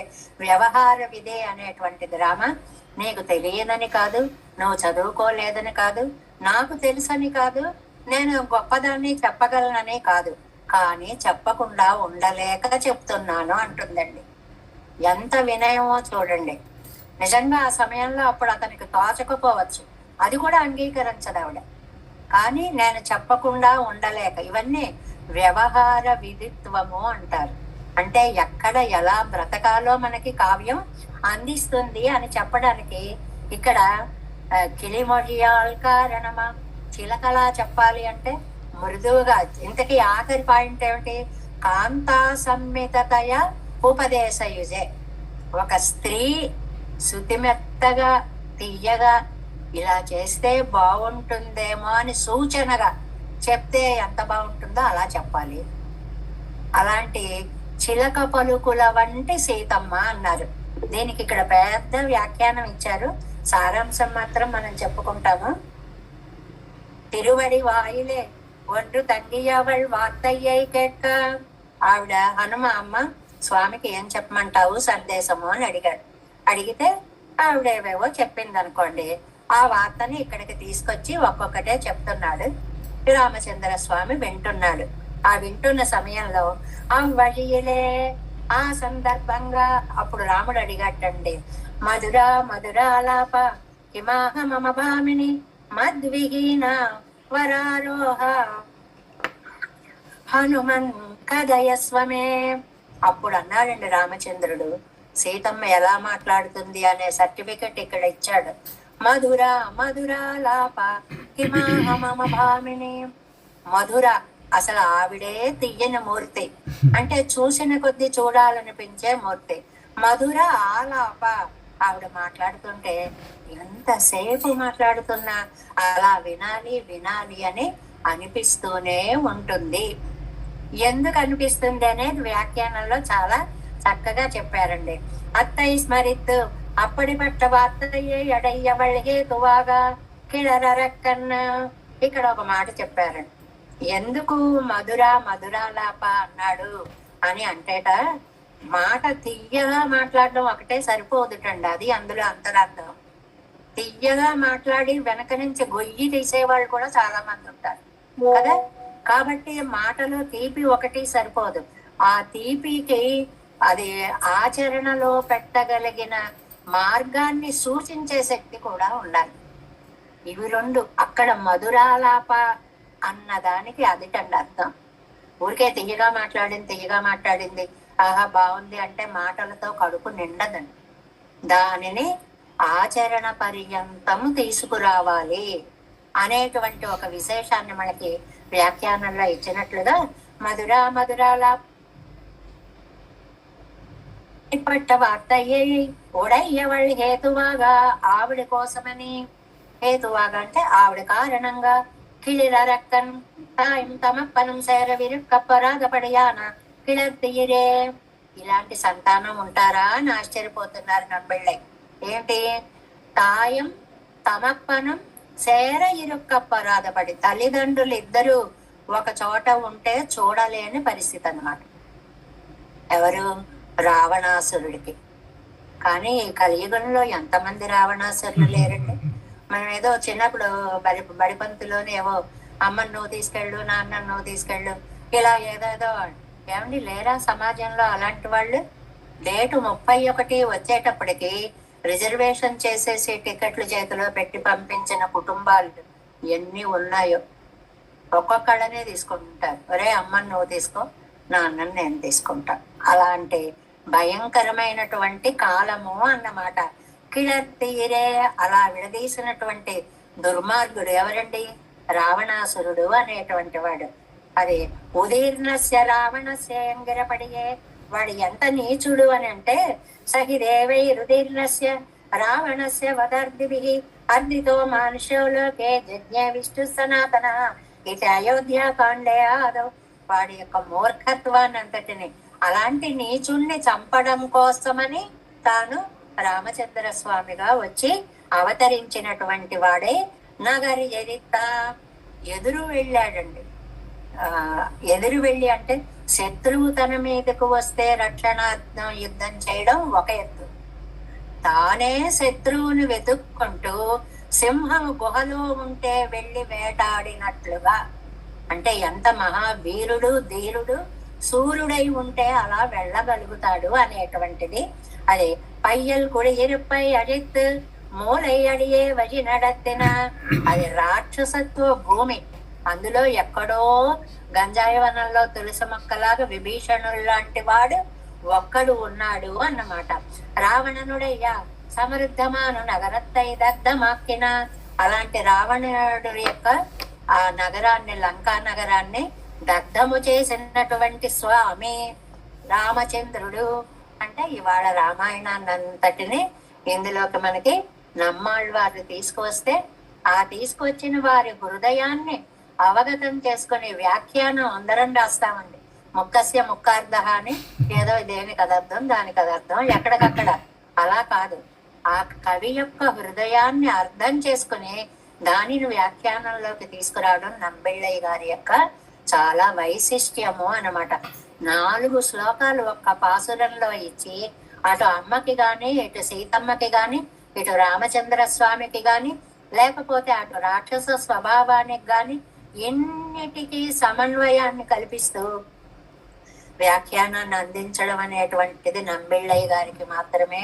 వ్యవహార విదే అనేటువంటిది. రామ, నీకు తెలియదని కాదు, నువ్వు చదువుకోలేదని కాదు, నాకు తెలుసని కాదు, నేను గొప్పదాన్ని చెప్పగలనని కాదు, కానీ చెప్పకుండా ఉండలేక చెప్తున్నాను అంటుందండి. ఎంత వినయమో చూడండి. నిజంగా ఆ సమయంలో అప్పుడు అతనికి తోచకపోవచ్చు, అది కూడా అంగీకరించదు ఆవిడ. కానీ నేను చెప్పకుండా ఉండలేక, ఇవన్నీ వ్యవహార విదిత్వము అంటారు. అంటే ఎక్కడ ఎలా బ్రతకాలో మనకి కావ్యం అందిస్తుంది అని చెప్పడానికి ఇక్కడ కిలిమొழிయాల్ కారణమా, చిలకలా చెప్పాలి అంటే మృదువుగా. ఇంతకీ ఆఖరి పాయింట్ ఏమిటి? కాంతా సంమితతయ ఉపదేశయుజే, ఒక స్త్రీ శుతిమెత్తగా తీయగా ఇలా చేస్తే బాగుంటుందేమో అని సూచనగా చెప్తే ఎంత బాగుంటుందో అలా చెప్పాలి. అలాంటి చిలక పలుకుల వంటి సీతమ్మ అన్నారు. దీనికి ఇక్కడ పెద్ద వ్యాఖ్యానం ఇచ్చారు, సారాంశం మాత్రం మనం చెప్పుకుంటాము. తిరువడి వాయిలే ఒండ్రు తంగియవళ్ వార్తయ్యై కేట్క, ఆవిడ హనుమ అమ్మ స్వామికి ఏం చెప్పమంటావు సందేశము అని అడిగాడు. అడిగితే ఆవిడేవేవో చెప్పింది అనుకోండి. ఆ వార్తని ఇక్కడికి తీసుకొచ్చి ఒక్కొక్కటే చెప్తున్నాడు. రామచంద్ర స్వామి వింటున్నాడు. ఆ వింటున్న సమయంలో ఆ వழிయలే, ఆ సందర్భంగా అప్పుడు రాముడు అడిగాటండి, మధురా మధురాలాప హిమాహ మమ భామిని మద్విహీన వరారోహ హనుమన్ కదయస్వమే. అప్పుడు అన్నాడండి రామచంద్రుడు, సీతమ్మ ఎలా మాట్లాడుతుంది అనే సర్టిఫికెట్ ఇక్కడ ఇచ్చాడు. మధుర మధురాలాప హిమాహ మమ భామిని, మధుర, అసలు ఆవిడే తీయని మూర్తి, అంటే చూసిన కొద్ది చూడాలనిపించే మూర్తి. మధుర ఆలాప, ఆవిడ మాట్లాడుతుంటే ఎంతసేపు మాట్లాడుతున్నా అలా వినాలి వినాలి అని అనిపిస్తూనే ఉంటుంది. ఎందుకు అనిపిస్తుంది అనేది వ్యాఖ్యానంలో చాలా చక్కగా చెప్పారండి. అత్తై స్మరిత్ అప్పటి పట్ట వార్తయ్యే ఎడయ్యవళ్ హేతువాగా కిళరక్కన్న, ఇక్కడ ఒక మాట చెప్పారండి. ఎందుకు మధుర మధురాలాప అన్నాడు అని అంటేట, మాట తీయగా మాట్లాడడం ఒకటే సరిపోదుటండి, అది అందులో అంతరార్థం. తీయగా మాట్లాడి వెనక నుంచి గొయ్యి తీసేవాళ్ళు కూడా చాలా మంది ఉంటారు కదా. కాబట్టి మాటలో తీపి ఒకటి సరిపోదు, ఆ తీపికి అది ఆచరణలో పెట్టగలిగిన మార్గాన్ని సూచించే శక్తి కూడా ఉండాలి. ఇవి రెండు అక్కడ మధురాలాప అన్నదానికి అదిటండి అర్థం. ఊరికే తీయగా మాట్లాడింది ఆహా బాగుంది అంటే మాటలతో కడుపు నిండదండి. దానిని ఆచరణ పర్యంతం తీసుకురావాలి అనేటువంటి ఒక విశేషాన్ని మనకి వ్యాఖ్యానంలో ఇచ్చినట్లుగా మధుర మధురాలాప పట్ట వార్తయ్యై ఉడయ్యవళ్ హేతువాగా, ఆవిడ కోసమని హేతువాగా అంటే ఆవిడ కారణంగా కిళిర రక్కన్ తాయం తమప్పనం సేరవిరుక్కపరాధపడియాన కిళర్తీరే. ఇలాంటి సంతానం ఉంటారా అని ఆశ్చర్యపోతున్నారు నమ్మిళ్ళై. ఏంటి? తాయం తమప్పనం సేర ఇరుక్కపరాధపడి, తల్లిదండ్రులు ఇద్దరు ఒక చోట ఉంటే చూడలేని పరిస్థితి అన్నమాట. ఎవరు? రావణాసురుడికి. కానీ ఈ కలియుగంలో ఎంతమంది రావణాసురులు లేరండి. మనం ఏదో చిన్నప్పుడు బడిపంతులోనే ఏవో అమ్మను నువ్వు తీసుకెళ్ళు, నాన్నను నువ్వు తీసుకెళ్ళు, ఇలా ఏదేదో. ఏమండి లేరా సమాజంలో అలాంటి వాళ్ళు? డేటు 31 వచ్చేటప్పటికి రిజర్వేషన్ చేసేసి టికెట్లు చేతిలో పెట్టి పంపించిన కుటుంబాలు ఎన్ని ఉన్నాయో. ఒక్కొక్కళ్ళనే తీసుకుంటారు. ఒరే అమ్మని నువ్వు తీసుకో, నాన్నని నేను తీసుకుంటా. అలాంటి భయంకరమైనటువంటి కాలము అన్నమాట. కిళర్తీరే. అలా విడదీసినటువంటి దుర్మార్గుడు ఎవరండి? రావణాసురుడు అనేటువంటి వాడు. అది ఉదీర్ణస్య రావణస్య ఎంగిరపడియే. వాడు ఎంత నీచుడు అని అంటే, సహిదేవై రుదీర్ణస్య రావణస్య వదర్దిభి అర్దితో మానుషోలోకే జజ్ఞే విష్ణు సనాతన. ఇది అయోధ్యాకాండే ఆదవ్. వాడి యొక్క మూర్ఖత్వాన్ని అంతటిని, అలాంటి నీచుణ్ణి చంపడం కోసమని తాను రామచంద్ర స్వామిగా వచ్చి అవతరించినటువంటి వాడే నగరి ఎరిత. ఎదురు వెళ్ళాడండి. ఎదురు వెళ్ళి అంటే శత్రువు తన మీదకు వస్తే రక్షణార్థం యుద్ధం చేయడం ఒక ఎత్తు. తానే శత్రువుని వెతుక్కుంటూ సింహం గుహలో ఉంటే వెళ్ళి వేటాడినట్లుగా, అంటే ఎంత మహావీరుడు ధీరుడు సూర్యుడై ఉంటే అలా వెళ్ళగలుగుతాడు అనేటువంటిది. అది పయ్యల్ కుడియిరుపై అజిత్ మూలై అడియే వజి నడత్తిన. అది రాక్షసత్వ భూమి. అందులో ఎక్కడో గంజాయి వనంలో తులసి మొక్కలాగా విభీషణుడు లాంటి వాడు ఒక్కడు ఉన్నాడు అన్నమాట. రావణనుడయ్యా సమృద్ధమాను నగరత్తై దగ్ధమాక్కిన. అలాంటి రావణుడు యొక్క ఆ నగరాన్ని, లంకా నగరాన్ని దగ్ధము చేసినటువంటి స్వామి రామచంద్రుడు. అంటే ఇవాళ రామాయణాన్ని అంతటిని ఇందులోకి మనకి నమ్మాళ్ళవారు తీసుకువస్తే, ఆ తీసుకొచ్చిన వారి హృదయాన్ని అవగతం చేసుకుని వ్యాఖ్యానం అందరం రాస్తామండి. ముక్కస్య ముక్కార్థ అని, ఏదో దేనికి అదర్థం దానికి అదర్థం ఎక్కడికక్కడ. అలా కాదు, ఆ కవి యొక్క హృదయాన్ని అర్థం చేసుకుని దానిని వ్యాఖ్యానంలోకి తీసుకురావడం నంబిళ్ళయ్య గారి యొక్క చాలా వైశిష్ట్యము అన్నమాట. 4 శ్లోకాలు ఒక్క పాసురంలో ఇచ్చి, అటు అమ్మకి గాని, ఇటు సీతమ్మకి గాని, ఇటు రామచంద్ర స్వామికి గాని, లేకపోతే అటు రాక్షస స్వభావానికి గాని, ఎన్నిటికీ సమన్వయాన్ని కల్పిస్తూ వ్యాఖ్యానాన్ని అందించడం అనేటువంటిది నంబిళ్ళయ్య గారికి మాత్రమే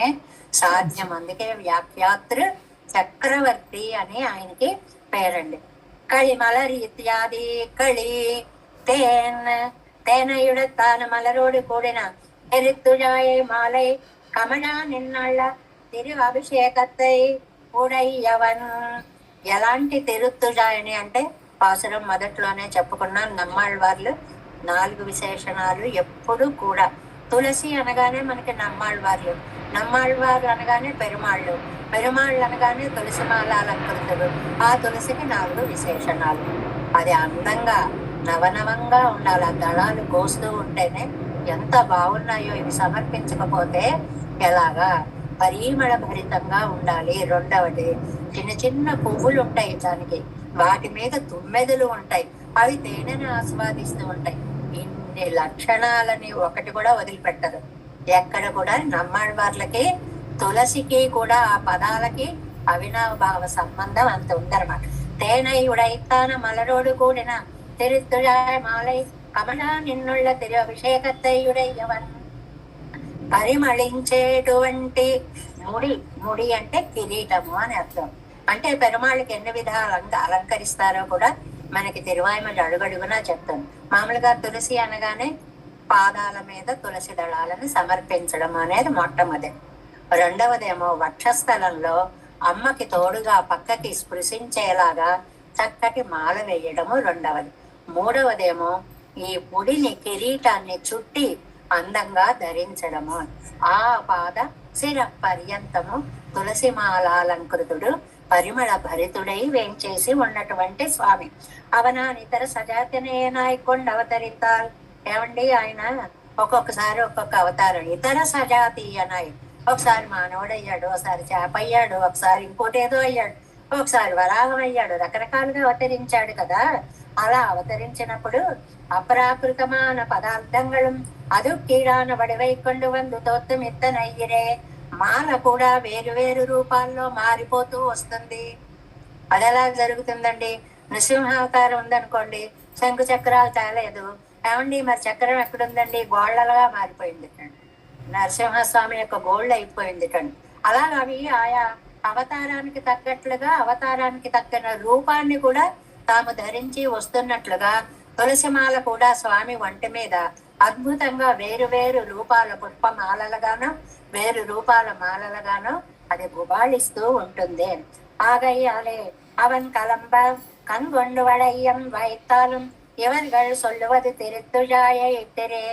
సాధ్యం. అందుకే వ్యాఖ్యాతృ చక్రవర్తి అని ఆయనకి పేరండి. களிமலர் இத்தியாதி களி தேன் தேனையுடத்தான மலரோடு கூடின எரித்துழாயை மாலை கமலா நின்னள்ள తిరు అభిషేకத்தை ఉడయ్యవన్. ఎలాంటి తిరుత్తుజాయని అంటే పాసురం మొదట్లోనే చెప్పుకున్నాం. నమ్మాళ్ళవార్లు 4 విశేషణాలు ఎప్పుడు కూడా. తులసి అనగానే మనకి నమ్మాళ్ళవార్లు, నమ్మాళ్ళవారు అనగానే పెరుమాళ్ళు, పెరుమాళ్ళు అనగానే తులసిమాల అలంకృతుడు. ఆ తులసికి 4 విశేషణాలు. అది అందంగా నవనవంగా ఉండాలి. ఆ దళాలు కోస్తూ ఉంటేనే ఎంత బాగున్నాయో. ఇవి సమర్పించకపోతే ఎలాగా? పరిమళ భరితంగా ఉండాలి. రెండవది, చిన్న చిన్న పువ్వులు ఉంటాయి దానికి, వాటి మీద తుమ్మెదలు ఉంటాయి, అవి తేనెను ఆస్వాదిస్తూ ఉంటాయి. ఇన్ని లక్షణాలని ఒకటి కూడా వదిలిపెట్టదు ఎక్కడ కూడా. నమ్మాళ్ళవార్లకి తులసికి కూడా ఆ పదాలకి అవినాభావ సంబంధం అంత ఉందన్నమాట. తేనై ఉడైతాన మలరోడు కూడిన తిరుత్తుజాయ మాలై కమలా నిన్నుళ్ళ తిరు అభిషేకత్తయుడయ్యవన్. పరిమళించేటువంటి ముడి, ముడి అంటే కిరీటము అని అర్థం. అంటే పెరుమాళ్ళకి ఎన్ని విధాలుగా అలంకరిస్తారో కూడా మనకి తిరువాయిమలు అడుగడుగునా చెప్తాం. మామూలుగా తులసి అనగానే పాదాల మీద తులసి దళాలను సమర్పించడం అనేది మొట్టమొదటి. రెండవదేమో వక్షస్థలంలో అమ్మకి తోడుగా పక్కకి స్పృశించేలాగా చక్కటి మాల వేయడము రెండవది. మూడవదేమో ఈ ముడిని, కిరీటాన్ని చుట్టి అందంగా ధరించడము. ఆ పాద శిర పర్యంతము తులసి మాలాలంకృతుడు పరిమళ భరితుడై వేంచేసి ఉన్నటువంటి స్వామి. అవనానితర సజాతనేనాయకొండ అవతరితాల్. ఏమండి, ఆయన ఒక్కొక్కసారి ఒక్కొక్క అవతారం. ఇతర సజాతీయనాయ్, ఒకసారి మానవుడయ్యాడు, ఒకసారి చేప అయ్యాడు, ఒకసారి ఇంకోటి ఏదో అయ్యాడు, ఒకసారి వరాహం అయ్యాడు, రకరకాలుగా అవతరించాడు కదా. అలా అవతరించినప్పుడు అప్రాకృతமான పదార్థங்களும் அது கீழான வடிவை கொண்டு வந்து తోత్తమిత్తనయ్యిరే. మాల కూడా వేరు వేరు రూపాల్లో మారిపోతూ వస్తుంది. అది ఎలా జరుగుతుందండి? నృసింహావతారం ఉందనుకోండి, శంకు చక్రాలు తేలేదు. ఏమండి, మరి చక్రం ఎక్కడుందండి? గోళ్లగా మారిపోయింది కండి. నరసింహస్వామి యొక్క గోళ్ళు అయిపోయింది కండి. అలాగా అవి ఆయా అవతారానికి తగ్గట్లుగా, అవతారానికి తగ్గ రూపాన్ని కూడా తాము ధరించి వస్తున్నట్లుగా తులసిమాల కూడా స్వామి వంటి మీద అద్భుతంగా వేరు వేరు రూపాల పుష్పమాలలుగాను, వేరు రూపాల మాలలుగాను అది గుబాళిస్తూ ఉంటుంది. ఆగయ్యాలే అవన్ కలంబ కన్గొండు వడయ్యం వైతాలు ఎవరిగళ్ళు సొల్లువది తిరుత్తుజాయ ఇట్టరే.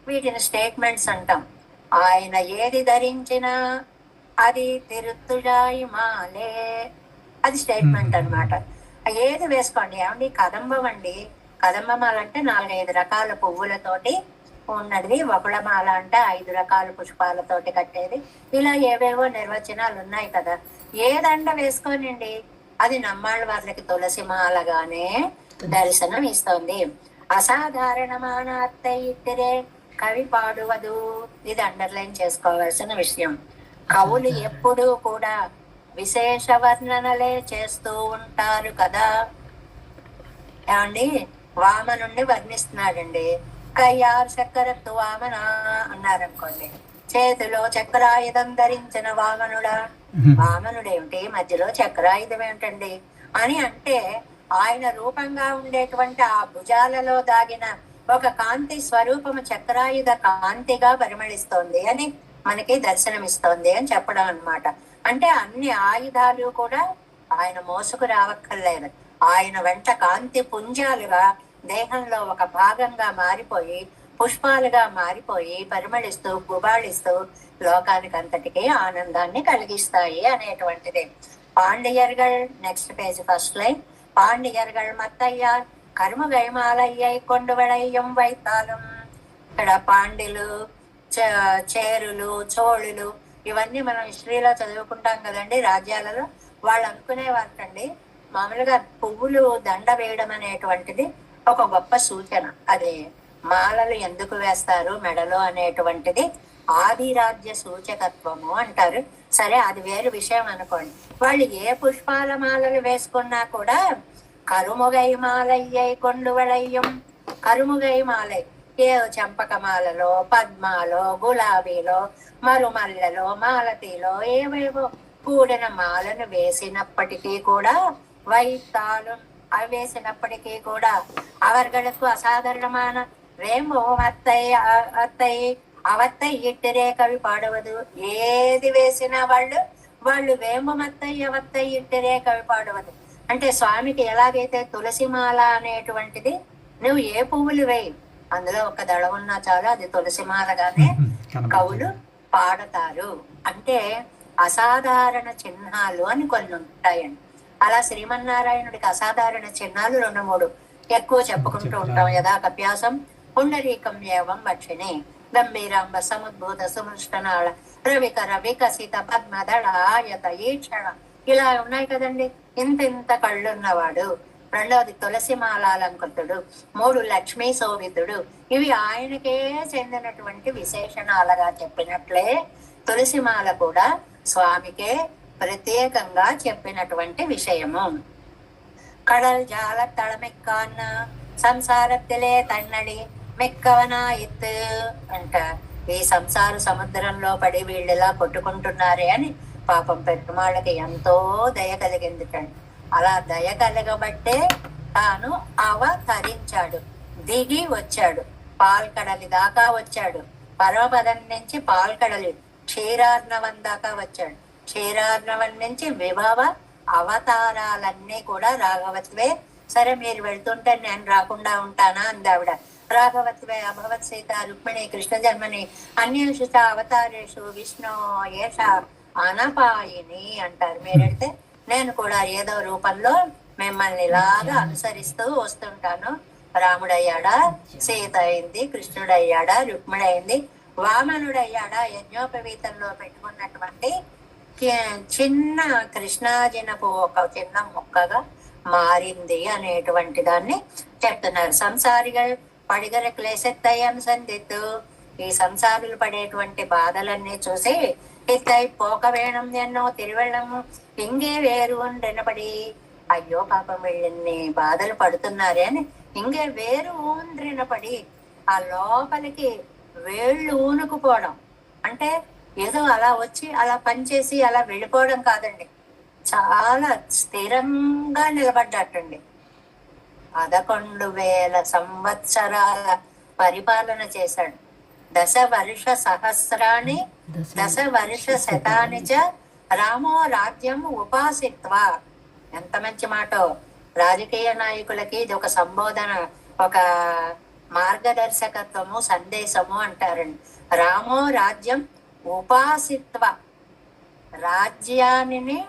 వీటిని స్టేట్మెంట్స్ అంటాం. ఆయన ఏది ధరించినా అది తిరుత్తుజాయి మాలే, అది స్టేట్మెంట్ అనమాట. ఏది వేసుకోండి. ఏమండి, కదంబం అండి, కదంబమాల అంటే 4-5 రకాల పువ్వులతోటి ఉన్నది. వకుళమాల అంటే 5 రకాల పుష్పాలతోటి కట్టేది. ఇలా ఏవేవో నిర్వచనాలు ఉన్నాయి కదా. ఏ దండ వేసుకోనండి, అది నమ్మాళ్ళ వాళ్ళకి తులసి మాలగానే దర్శనం ఇస్తుంది. అసాధారణమాన అత్తయ్య ఇట్టిరే కవి పాడువదు. ఇది అండర్లైన్ చేసుకోవాల్సిన విషయం. కవులు ఎప్పుడూ కూడా విశేష వర్ణనలే చేస్తూ ఉంటారు కదా. ఏమండి, వామనుండి వర్ణిస్తున్నాడండి. కయ్యారు చక్కెరత్తు వామన అన్నారనుకోండి, చేతిలో చక్రాయుధం ధరించిన వామనుడా. వామనుడేమిటి, మధ్యలో చక్రాయుధం ఏమిటండి అని అంటే, ఆయన రూపంగా ఉండేటువంటి ఆ భుజాలలో దాగిన ఒక కాంతి స్వరూపము చక్రాయుధ కాంతిగా పరిమళిస్తోంది అని మనకి దర్శనమిస్తోంది అని చెప్పడం అన్నమాట. అంటే అన్ని ఆయుధాలు కూడా ఆయన మోసుకు రావక్కర్లేదు. ఆయన వెంట కాంతి పుంజాలుగా దేహంలో ఒక భాగంగా మారిపోయి, పుష్పాలుగా మారిపోయి పరిమళిస్తూ గుబాళిస్తూ లోకానికి అంతటికీ ఆనందాన్ని కలిగిస్తాయి అనేటువంటిది. పాండియర్గల్, నెక్స్ట్ పేజ్, ఫస్ట్ లైన్. పాండియర్గల్ మత్తయ్యార్ కర్మగైమాలయ్యై కొండువడయ్యం వైతాలం. ఇక్కడ పాండ్యులు, చేరులు, చోళులు ఇవన్నీ మనం హిస్టరీలో చదువుకుంటాం కదండి. రాజ్యాలలో వాళ్ళు అనుకునేవారండి, మామూలుగా పువ్వులు దండ వేయడం అనేటువంటిది ఒక గొప్ప సూచన. అది మాలలు ఎందుకు వేస్తారు మెడలో అనేటువంటిది ఆదిరాజ్య సూచకత్వము అంటారు. సరే, అది వేరు విషయం అనుకోండి. వాళ్ళు ఏ పుష్పాల మాలలు వేసుకున్నా కూడా కరుముగై మాలయ్యై కొండువడయ్యం. కరుముగై మాలై ఏ చంపకమాలలో, పద్మాలో, గులాబీలో, మరుమల్లెలో, మాలతీలో ఏవేవో కూడిన మాలను వేసినప్పటికీ కూడా, వైతాలు అవి వేసినప్పటికీ కూడా అవర్గలకు అసాధారణమైన రేమో అత్తయ్య అవత్తయ్య ఇట్టిరే కవి పాడవదు. ఏది వేసినా వాళ్ళు వేమమత్తయ్య అవత్తయ్య ఇట్టిరే కవి పాడవదు. అంటే స్వామికి ఎలాగైతే తులసిమాల అనేటువంటిది నువ్వు ఏ పువ్వులు వేయి, అందులో ఒక దళం ఉన్నా చాలు, అది తులసిమాలగానే కవులు పాడతారు. అంటే అసాధారణ చిహ్నాలు అని కొన్ని ఉంటాయండి. అలా శ్రీమన్నారాయణుడికి అసాధారణ చిహ్నాలు 2-3 ఎక్కువ చెప్పుకుంటూ ఉంటాం. యథా కప్యాసం పుండరీకం ఏవం భక్షిణి గంభీరాంబ సముద్భూత సుమృష్టనాళ రవికర వికసిత పద్మదళాయత ఈక్షణ, ఇలా ఉన్నాయి కదండి. ఇంత కళ్ళున్నవాడు. రెండవది తులసిమాలాలంకృతుడు. 3 లక్ష్మీ శోభితుడు. ఇవి ఆయనకే చెందినటువంటి విశేషణాలుగా చెప్పినట్లే తులసిమాల కూడా స్వామికే ప్రత్యేకంగా చెప్పినటువంటి విషయము. కడల్ జాల తళమిక్కాన్న సంసారத்திலே తన్నడి మెక్కవనాయిత్ అంట. ఈ సంసార సముద్రంలో పడి వీళ్ళెలా కొట్టుకుంటున్నారే అని పాపం పెట్టుమాళ్ళకి ఎంతో దయ కలిగిందిటండి. అలా దయ కలగబట్టే తాను అవతరించాడు, దిగి వచ్చాడు, పాల్కడలి దాకా వచ్చాడు. పరమపదం నుంచి పాల్కడలి క్షీరార్ణవం దాకా వచ్చాడు. క్షీరార్ణవం నుంచి విభవ అవతారాలన్నీ కూడా రాఘవత్వే. సరే, మీరు వెళ్తుంటే నేను రాకుండా ఉంటానా అంది ఆవిడ. రాఘవత్వే అభవత్ సీత రుక్మిణి కృష్ణ జన్మని అన్యేషు అవతారేషు విష్ణు ఏష అనపాయిని అంటారు. మీరెడితే నేను కూడా ఏదో రూపంలో మిమ్మల్ని ఇలాగా అనుసరిస్తూ వస్తుంటాను. రాముడయ్యాడా, సీత అయింది, కృష్ణుడయ్యాడా, రుక్మిణయింది, వామనుడయ్యాడా, యజ్ఞోపవీతంలో పెట్టుకున్నటువంటి చిన్న కృష్ణాజినపు ఒక చిన్న మొక్కగా మారింది అనేటువంటి దాన్ని చెప్తున్నారు. సంసారిగా పడిగర క్లేశెత్తయ్యం సందిత్తు, ఈ సంసారులు పడేటువంటి బాధలన్నీ చూసి ఇత్తై పోక వేణం ఎన్నో తిరువెళ్ళము ఇంగే వేరు ఉండ్రినపడి, అయ్యో పాపం వీళ్ళని బాధలు పడుతున్నారే అని ఇంగే వేరు ఊండ్రినపడి, ఆ లోపలికి వేళ్ళు ఊనుకుపోవడం అంటే ఏదో అలా వచ్చి అలా పనిచేసి అలా వెళ్ళిపోవడం కాదండి, చాలా స్థిరంగా నిలబడ్డట్టండి. 11,000 సంవత్సరాల పరిపాలన చేశాడు. 10 వర్ష సహస్రాన్ని 10 వర్ష శతాని చ రామో రాజ్యం ఉపాసిత్వ. ఎంత మంచి మాటో! రాజకీయ నాయకులకి ఇది ఒక సంబోధన, ఒక మార్గదర్శకత్వము, సందేశము అంటారండి. రామో రాజ్యం ఉపాసిత్వ, రాజ్యాన్ని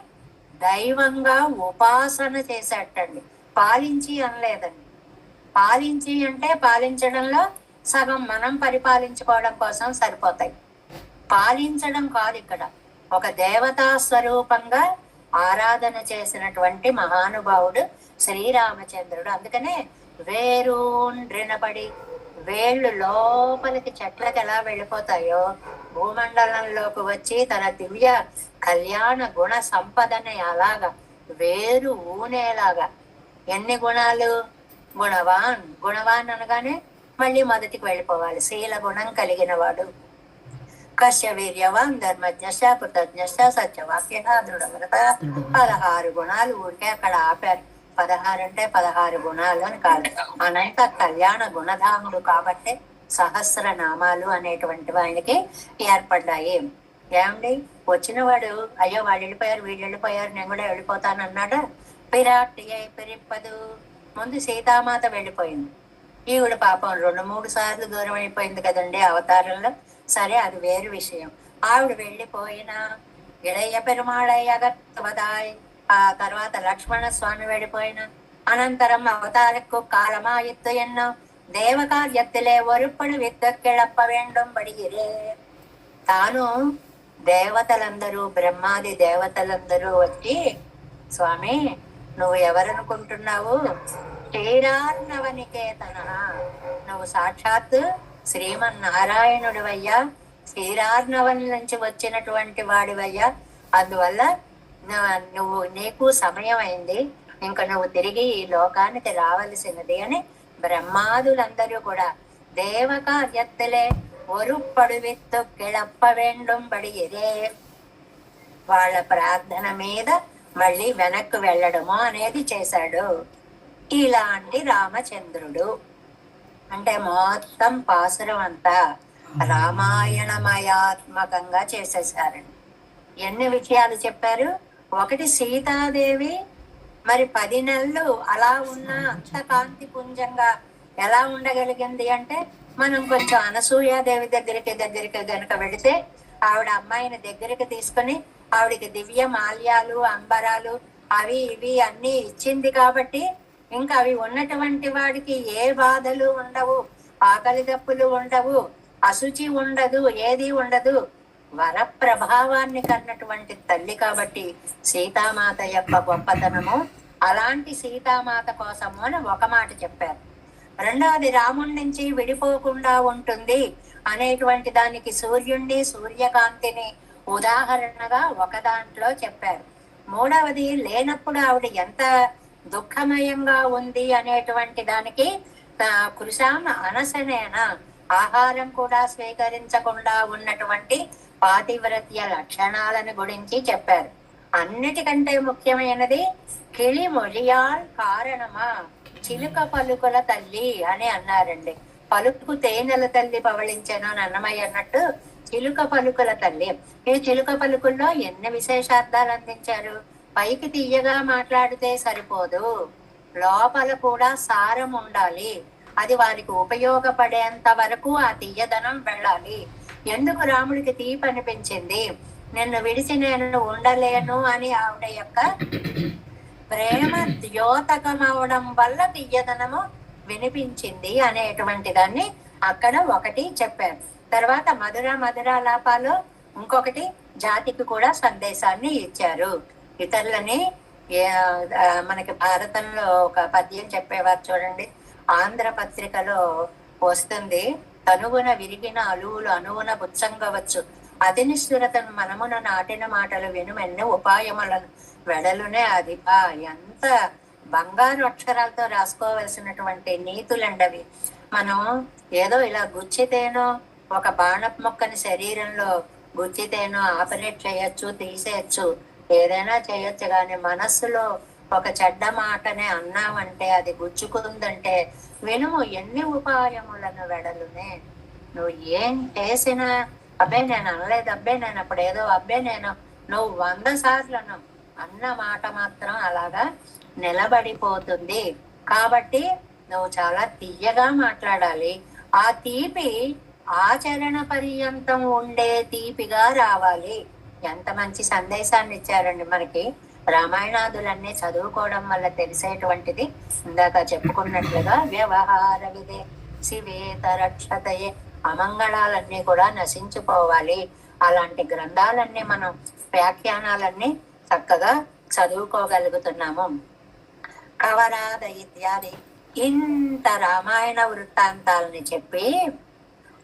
దైవంగా ఉపాసన చేసేటండి. పాలించి అనలేదండి. పాలించి అంటే పాలించడంలో సగం మనం పరిపాలించుకోవడం కోసం సరిపోతాయి. పాలించడం కాదు, ఇక్కడ ఒక దేవతా స్వరూపంగా ఆరాధన చేసినటువంటి మహానుభావుడు శ్రీరామచంద్రుడు. అందుకనే వేరుండ్రినపడి, వేళ్ళు లోపలికి చెట్లకు ఎలా వెళ్ళిపోతాయో భూమండలంలోకి వచ్చి తన దివ్య కళ్యాణ గుణ సంపదని అలాగా వేరు ఊనేలాగా. ఎన్ని గుణాలు? గుణవాన్. గుణవాన్ అనగానే మళ్ళీ మొదటికి వెళ్ళిపోవాలి. శీల గుణం కలిగిన వాడు. కశ్య వీర్యవాన్ ధర్మజ్ఞ కృతజ్ఞ సత్యవాక్య దృఢవ్రత. 16 గుణాలు ఊరికే అక్కడ ఆపారు. 16 అంటే 16 గుణాలు అని కాదు, అనంత కళ్యాణ గుణధాముడు కాబట్టి సహస్రనామాలు అనేటువంటి ఆయనకి ఏర్పడ్డాయి. ఏమండి, వచ్చినవాడు అయ్యో వాళ్ళు వెళ్ళిపోయారు, వీళ్ళు వెళ్ళిపోయారు, నేను కూడా వెళ్ళిపోతాను అన్నాడా? పిరాట్టి పిరిప్పదు. ముందు సీతామాత వెళ్ళిపోయింది. ఈవిడ పాపం 2-3 సార్లు దూరం అయిపోయింది కదండి అవతారంలో. సరే, అది వేరు విషయం. ఆవిడ వెళ్ళిపోయినా ఇళయ్య పెరుమాళయ్య అగత్వదాయ్, ఆ తర్వాత లక్ష్మణ స్వామి వెళ్ళిపోయిన అనంతరం అవతారకు కాలమాయిత్తు ఎన్నో దేవకార్యత్తులే ఒరుప్పుడు విత్తక్కిళప్ప వేండం బడిగిరే. తాను దేవతలందరూ, బ్రహ్మాది దేవతలందరూ వచ్చి, స్వామి నువ్వు ఎవరనుకుంటున్నావు? శ్రీరార్ణవనికేతన, నువ్వు సాక్షాత్ శ్రీమన్నారాయణుడివయ్యా, శ్రీరార్ణవం నుంచి వచ్చినటువంటి వాడివయ్యా. అందువల్ల నీకు సమయం అయింది, ఇంకా నువ్వు తిరిగి ఈ లోకానికి రావలసినది అని బ్రహ్మాదులందరూ కూడా దేవకార్యత్తులే ఒరుప్పడు విత్తు కిళప్ప వేండం బడిగిరే, వాళ్ళ ప్రార్థన మీద మళ్ళీ వెనక్కు వెళ్ళడము అనేది చేశాడు. ఇలాంటి రామచంద్రుడు అంటే మొత్తం పాసురం అంతా రామాయణమయాత్మకంగా చేసేసారండి. ఎన్ని విషయాలు చెప్పారు? ఒకటి, సీతాదేవి మరి 10 నెలలు అలా ఉన్న అంత కాంతి పుంజంగా ఎలా ఉండగలిగింది అంటే, మనం కొంచెం అనసూయాదేవి దగ్గరికి గనుక వెళితే ఆవిడ అమ్మాయిని దగ్గరికి తీసుకుని ఆవిడికి దివ్య మాల్యాలు, అంబరాలు అవి ఇవి అన్ని ఇచ్చింది కాబట్టి ఇంకా అవి ఉన్నటువంటి వాడికి ఏ బాధలు ఉండవు, ఆకలి దప్పులు ఉండవు, అశుచి ఉండదు, ఏది ఉండదు. వర ప్రభావాన్ని కన్నటువంటి తల్లి కాబట్టి సీతామాత యొక్క గొప్పతనము. అలాంటి సీతామాత కోసము అని ఒక మాట చెప్పారు. రెండవది, రాముడి నుంచి విడిపోకుండా ఉంటుంది అనేటువంటి దానికి సూర్యుణ్ణి, సూర్యకాంతిని ఉదాహరణగా ఒక దాంట్లో చెప్పారు. మూడవది, లేనప్పుడు ఆవిడ ఎంత దుఃఖమయంగా ఉంది అనేటువంటి దానికి కృషాన అనసనేన, ఆహారం కూడా స్వీకరించకుండా ఉన్నటువంటి పాతివ్రత్య లక్షణాలను గురించి చెప్పారు. అన్నిటికంటే ముఖ్యమైనది కిళి మొழிయాల్ కారణమా, చిలుక పలుకుల తల్లి అని అన్నారండి. పలుకు తేనెల తల్లి పవళించను అని అన్నమయ్య అన్నట్టు చిలుక పలుకుల తల్లి. ఈ చిలుక పలుకుల్లో ఎన్ని విశేషార్థాలు అందించారు. పైకి తీయగా మాట్లాడితే సరిపోదు, లోపల కూడా సారం ఉండాలి. అది వారికి ఉపయోగపడేంత వరకు ఆ తీయదనం వెళ్ళాలి. ఎందుకు రాముడికి తీపి అనిపించింది? నిన్ను విడిచి నేను ఉండలేను అని ఆవిడ యొక్క ప్రేమ ద్యోతకమవడం వల్ల తీయదనము వినిపించింది అనేటువంటి దాన్ని అక్కడ ఒకటి చెప్పారు. తర్వాత మధుర మధురాలాపాలు ఇంకొకటి జాతికి కూడా సందేశాన్ని ఇచ్చారు. ఇతరులని మనకి భారతంలో ఒక పద్యం చెప్పేవారు చూడండి, ఆంధ్ర పత్రికలో వస్తుంది. తనువున విరిగిన అలువులు అనువున బుచ్చంగవచ్చు, అతినిష్ఠురతను మనమున నాటిన మాటలు వినుమెన్ని ఉపాయములను వెడలునే అది. ఎంత బంగారు అక్షరాలతో రాసుకోవలసినటువంటి నీతులండవి. మనం ఏదో ఇలా గుచ్చితేనో, ఒక బాణపు మొక్కని శరీరంలో గుచ్చితేనో ఆపరేట్ చేయొచ్చు, తీసేయచ్చు, ఏదైనా చేయొచ్చు. కానీ మనస్సులో ఒక చెడ్డ మాటనే అన్నామంటే, అది గుచ్చుకుందంటే వినుము ఎన్ని ఉపాయములను వెడలునే. నువ్వు ఏం చేసినా అబ్బే నేను అనలేదు, అబ్బే నేను అప్పుడు ఏదో, అబ్బే నేను, నువ్వు 100 సార్లను అన్న మాట మాత్రం అలాగా నిలబడిపోతుంది. కాబట్టి నువ్వు చాలా తీయగా మాట్లాడాలి. ఆ తీపి ఆచరణ పర్యంతం ఉండే తీపిగా రావాలి. ఎంత మంచి సందేశాన్ని ఇచ్చారండి మనకి. రామాయణాదులన్నీ చదువుకోవడం వల్ల తెలిసేటువంటిది ఇందాక చెప్పుకున్నట్లుగా వ్యవహార విదే శివేత రక్షతయే, అమంగళాలన్నీ కూడా నశించిపోవాలి. అలాంటి గ్రంథాలన్నీ మనం వ్యాఖ్యానాలన్నీ చక్కగా చదువుకోగలుగుతున్నాము. కవరాద ఇత్యాది ఇంత రామాయణ వృత్తాంతాలని చెప్పి,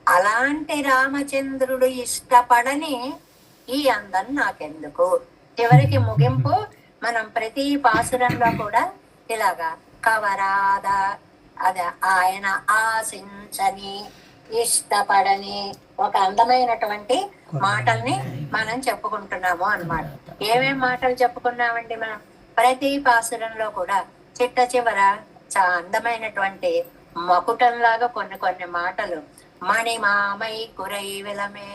అలాంటి రామచంద్రుడు ఇష్టపడని ఈ అందం నాకెందుకు. చివరికి ముగింపు మనం ప్రతి పాసురంలో కూడా ఇలాగా కవరాద, అదే ఆయన ఆశించని, ఇష్టపడని ఒక అందమైనటువంటి మాటల్ని మనం చెప్పుకుంటున్నాము అన్నమాట. ఏమేం మాటలు చెప్పుకున్నామండి మనం? ప్రతి పాసురంలో కూడా చిట్ట చివర చాలా అందమైనటువంటి మకుటంలాగా కొన్ని కొన్ని మాటలు. మణిమామై కురై విలమే,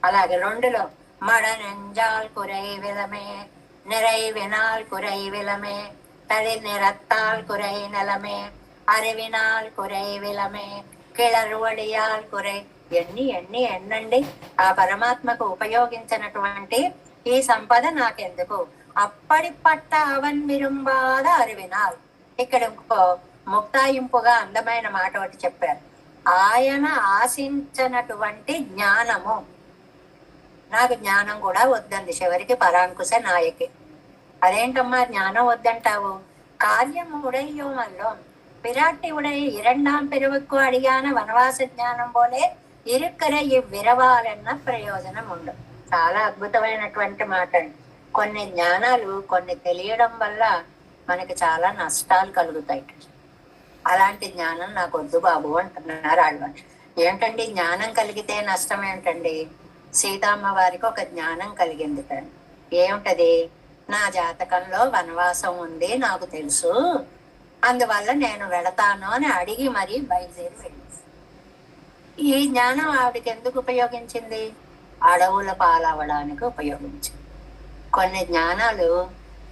అలాగే 2లో మడనెంజాల్ కురై విలమే, నిరై వినాల్ కురై విలమే, తడి నిరత్తాల్ కురై నిలమే, అరివినాల్ కురై విలమే, కిళరువడియాల్ కురై. ఎన్నండి ఆ పరమాత్మకు ఉపయోగించినటువంటి ఈ సంపద నాకెందుకు. అప్పటి పట్ట అవన్ విరుంబాద అరివినాల్. ఇక్కడ ఇంకో ముక్తాయింపుగా అందమైన మాట ఒకటి చెప్పారు. ఆయన ఆశించినటువంటి జ్ఞానము, నాకు జ్ఞానం కూడా వద్దంది చివరికి పరాంకుశ నాయకి. అదేంటమ్మా జ్ఞానం వద్దంటావు? కార్యం ఉడయ్యోమల్లో பிராட்டி உடைய 2ஆம் பிரிவுக்கு அடியான వనవాస జ్ఞానం పోలే ఇరుక్కర ఈ విరవాలన్న ప్రయోజనం ఉండు. చాలా అద్భుతమైనటువంటి మాట. కొన్ని జ్ఞానాలు కొన్ని తెలియడం వల్ల మనకి చాలా నష్టాలు కలుగుతాయి. అలాంటి జ్ఞానం నాకు వద్దు బాబు అంటున్నారు ఆడవాళ్ళు. ఏంటండి జ్ఞానం కలిగితే నష్టం ఏంటండి? సీతమ్మ వారికి ఒక జ్ఞానం కలిగింది. ఏమిటది? నా జాతకంలో వనవాసం ఉంది నాకు తెలుసు, అందువల్ల నేను వెళతాను అని అడిగి మరీ బయలుదేరి వెళ్ళింది. ఈ జ్ఞానం ఆవిడకి ఎందుకు ఉపయోగించింది? అడవుల పాలవడానికి ఉపయోగించింది. కొన్ని జ్ఞానాలు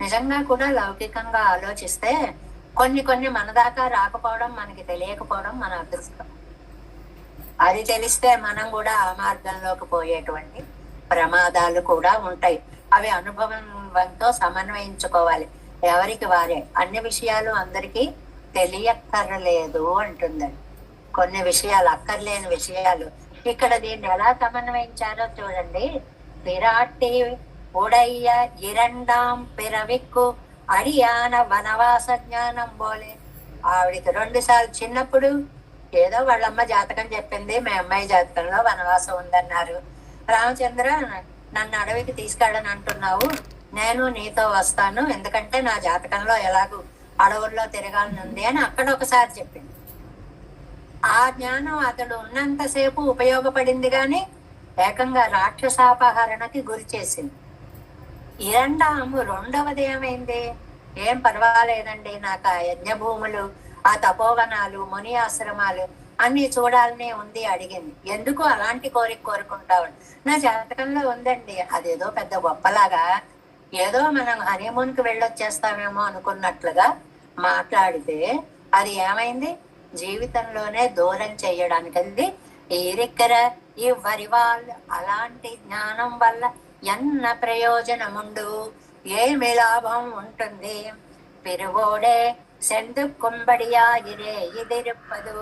నిజంగా కూడా లౌకికంగా ఆలోచిస్తే కొన్ని కొన్ని మన దాకా రాకపోవడం, మనకి తెలియకపోవడం మన అదృష్టం. అది తెలిస్తే మనం కూడా ఆ మార్గంలోకి పోయేటువంటి ప్రమాదాలు కూడా ఉంటాయి. అవి అనుభవంతో సమన్వయించుకోవాలి. ఎవరికి వారే. అన్ని విషయాలు అందరికీ తెలియక్కర్లేదు అంటుందండి. కొన్ని విషయాలు అక్కర్లేని విషయాలు. ఇక్కడ దీన్ని ఎలా సమన్వయించారో చూడండి. పిరాట్టి ఉడయ్య 2ஆம் పిరవిక్కు అడియాన వనవాస జ్ఞానం పోలే. ఆవిడికి 2 సార్లు చిన్నప్పుడు ఏదో వాళ్ళమ్మ జాతకం చెప్పింది, మీ అమ్మాయి జాతకంలో వనవాసం ఉందన్నారు. రామచంద్ర నన్ను అడవికి తీసుకెళ్ళని అంటున్నావు, నేను నీతో వస్తాను, ఎందుకంటే నా జాతకంలో ఎలాగూ అడవుల్లో తిరగాలని ఉంది అని అక్కడ ఒకసారి చెప్పింది. ఆ జ్ఞానం అతడు ఉన్నంతసేపు ఉపయోగపడింది, కానీ ఏకంగా రాక్షసాపహరణకి గురి చేసింది. 2వది ఏమైంది? ఏం పర్వాలేదండి, నాకు ఆ యజ్ఞభూములు, ఆ తపోవనాలు, ముని ఆశ్రమాలు అన్ని చూడాలని ఉంది అడిగింది. ఎందుకు అలాంటి కోరిక కోరుకుంటావు? నా జాతకంలో ఉందండి. అదేదో పెద్ద గొప్పలాగా ఏదో మనం హనీమూన్కి వెళ్ళొచ్చేస్తామేమో అనుకున్నట్లుగా మాట్లాడితే అది ఏమైంది? జీవితంలోనే దూరం చేయడానికి. అది ఈరిక్కర ఈ వరివాళ్ళు అలాంటి జ్ఞానం వల్ల ఎన్న ప్రయోజనముండు ఏమి లాభం ఉంటుంది పిరుగోడే సెందు కుంబడియాగిరే ఇదిరుప్పదు.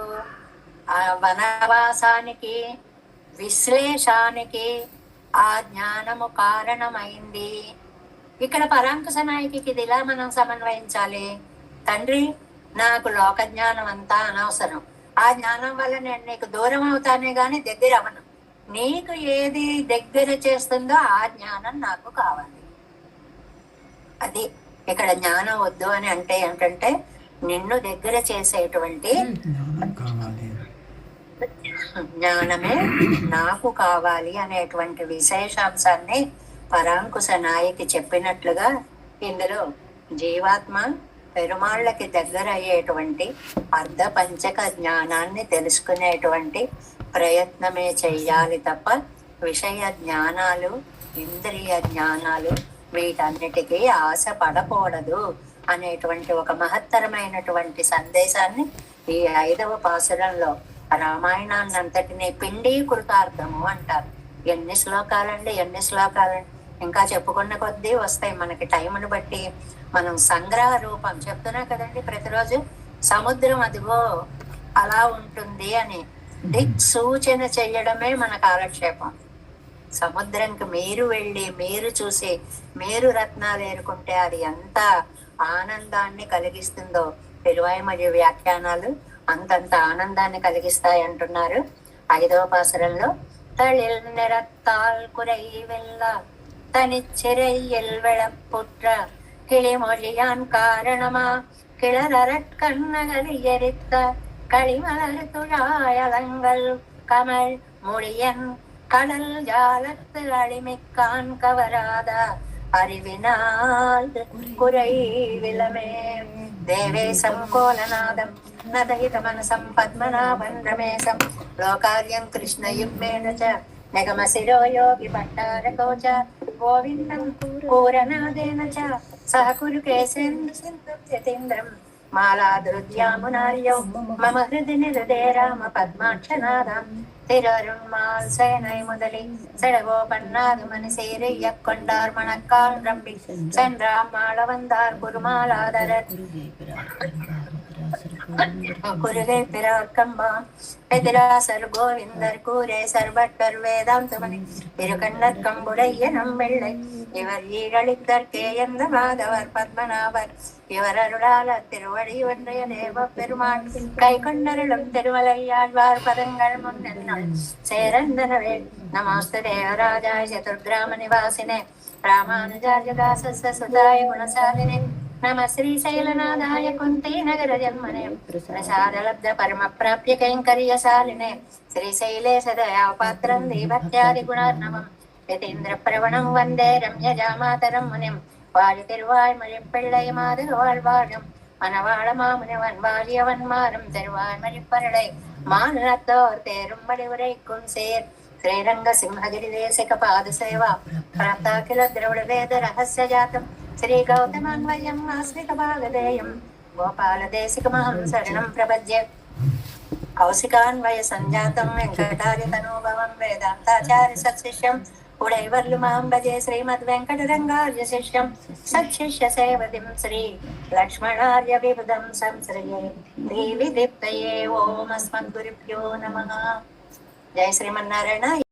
ఆ వనవాసానికి విశ్లేషానికి ఆ జ్ఞానము కారణమైంది. ఇక్కడ పరాంకుశ నాయకికి ఇది ఇలా మనం సమన్వయించాలి. తండ్రి, నాకు లోక జ్ఞానం అంతా అనవసరం. ఆ జ్ఞానం వల్ల నేను నీకు దూరం అవుతానే గాని దగ్గర అవను. నీకు ఏది దగ్గర చేస్తుందో ఆ జ్ఞానం నాకు కావాలి. అది ఇక్కడ జ్ఞానం వద్దు అని అంటే ఏంటంటే నిన్ను దగ్గర చేసేటువంటి జ్ఞానమే నాకు కావాలి అనేటువంటి విశేషాంశాన్ని పరాంకుశ నాయకి చెప్పినట్లుగా ఇందులో జీవాత్మ పెరుమాళ్ళకి దగ్గర అయ్యేటువంటి అర్ధ పంచక జ్ఞానాన్ని తెలుసుకునేటువంటి ప్రయత్నమే చెయ్యాలి తప్ప విషయ జ్ఞానాలు, ఇంద్రియ జ్ఞానాలు వీటన్నిటికీ ఆశ పడకూడదు అనేటువంటి ఒక మహత్తరమైనటువంటి సందేశాన్ని ఈ 5వ పాసురంలో రామాయణాన్ని అంతటినీ పిండీకృతార్థము అంటారు. ఎన్ని శ్లోకాలండి, ఎన్ని శ్లోకాలండి, ఇంకా చెప్పుకున్న కొద్దీ వస్తాయి మనకి టైంను బట్టి. మనం సంగ్రహ రూపం చెప్తున్నా కదండి ప్రతిరోజు. సముద్రం అదిగో అలా ఉంటుంది అని దిక్ సూచన చెయ్యడమే మన కాలక్షేపం. సముద్రంకి మీరు వెళ్ళి మీరు చూసి మీరు రత్నాలు ఏరుకుంటే అది ఎంత ఆనందాన్ని కలిగిస్తుందో పెరువాయిమడి వ్యాఖ్యానాలు అంతంత ఆనందాన్ని కలిగిస్తాయి అంటున్నారు. 5వ పాసురంలో తళిల్ నిరత్తాల్ కురై వెల్ల తనిచ్చిరయ్యల్ వెళపుట్ర கிளிமொழியான் காரணமா கிளறற்கண்ணகலி எரித்த களிமலர் துழாயலங்கள் கமல் முடியன் கடல் ஜாலத்து அழிமிக்கான் கவராத அறிவினால் குறை விலமே. దేవేశం కోలనాదం నదహిత మనసం పద్మనాభం రమేశం లోకార్యం కృష్ణయుగ్మేన చ నిగమ శిరో యోగి భట్టారకో చ గోవిందం పూరనాదేన చ సహ కురు కేశేంద్ర సింధుత్యతీంద్రం మాలాదృద్యామునార్యౌ మమ హృది నిరుదే రామ పద్మాక్షనాదం తిరురుమాల్ సేனை முதலி செடவோ பண்ணாது மனசேரிய கொண்டார் மணக்கால் ரம்பி சென்றாம் மாள வந்தார் குருமாலாதரர் குருகை பிறார்க்கம்பாம் எதிராசர் கோவிந்தர் கூரே சர்வட்டர் வேதாந்தமணி திருக்கண்ணர் கம்புடைய நம்பிள்ளை இவர் ஈரளித்தற்கே எந்த மாதவர் பத்மநாபர் இவர் அருளால திருவடி ஒன்றைய தேவ பெருமாள் கை கொண்டருளும் திருமலையாழ்வார் பதங்கள் முன்னென்னால் சேரந்தனவே. நமஸ்து தேவராஜாய சதுர்கிராம நிவாசினே ராமானுஜார்ய தாசஸ்ய சுதாய குணசாலினே నమ శ్రీశైలనాథాయ కుంతీ నగర జన్మనే ప్రసాదలబ్ధ పరమ ప్రాప్య కైంకర్యశాలినే శ్రీశైలే సదయాపాత్రం దీభక్త్యాది గుణార్ణవం యతీంద్ర ప్రవణం వందే రమ్యజామాతరం మునిం వారి తిరువాయ్మరి పిళ్ళై మాధవాళ్వాళం మనవాళ మామునివన్ వాழியவன்மாரும் திருவாய்மரி பரளை மாநிலத்தோர் தேரும்படி உரைக்கும் சேர் శ్రీరంగ సింహగిరి దేశిక పాద సేవ ప్రాప్తాఖిల ద్రవిడ వేద రహస్య జాతం శ్రీ గౌతమాన్వయం ఆశ్రిత భాగదేయం గోపాల దేశికమహం శరణం ప్రపద్య కౌశికాన్వయ సంజాతం వెంకటారి తనోభవం వేదాంతాచార్య సత్శిష్యం ఉడైవర్లు మాం భజే శ్రీమద్ వెంకటరంగార్య శిష్యం సత్శిష్య సేవతిం శ్రీ లక్ష్మణార్య విబుధం సంశ్రయే దేవి దీప్తయే ఓం అస్మద్గురుభ్యో నమః. జయ శ్రీమన్నారాయణ.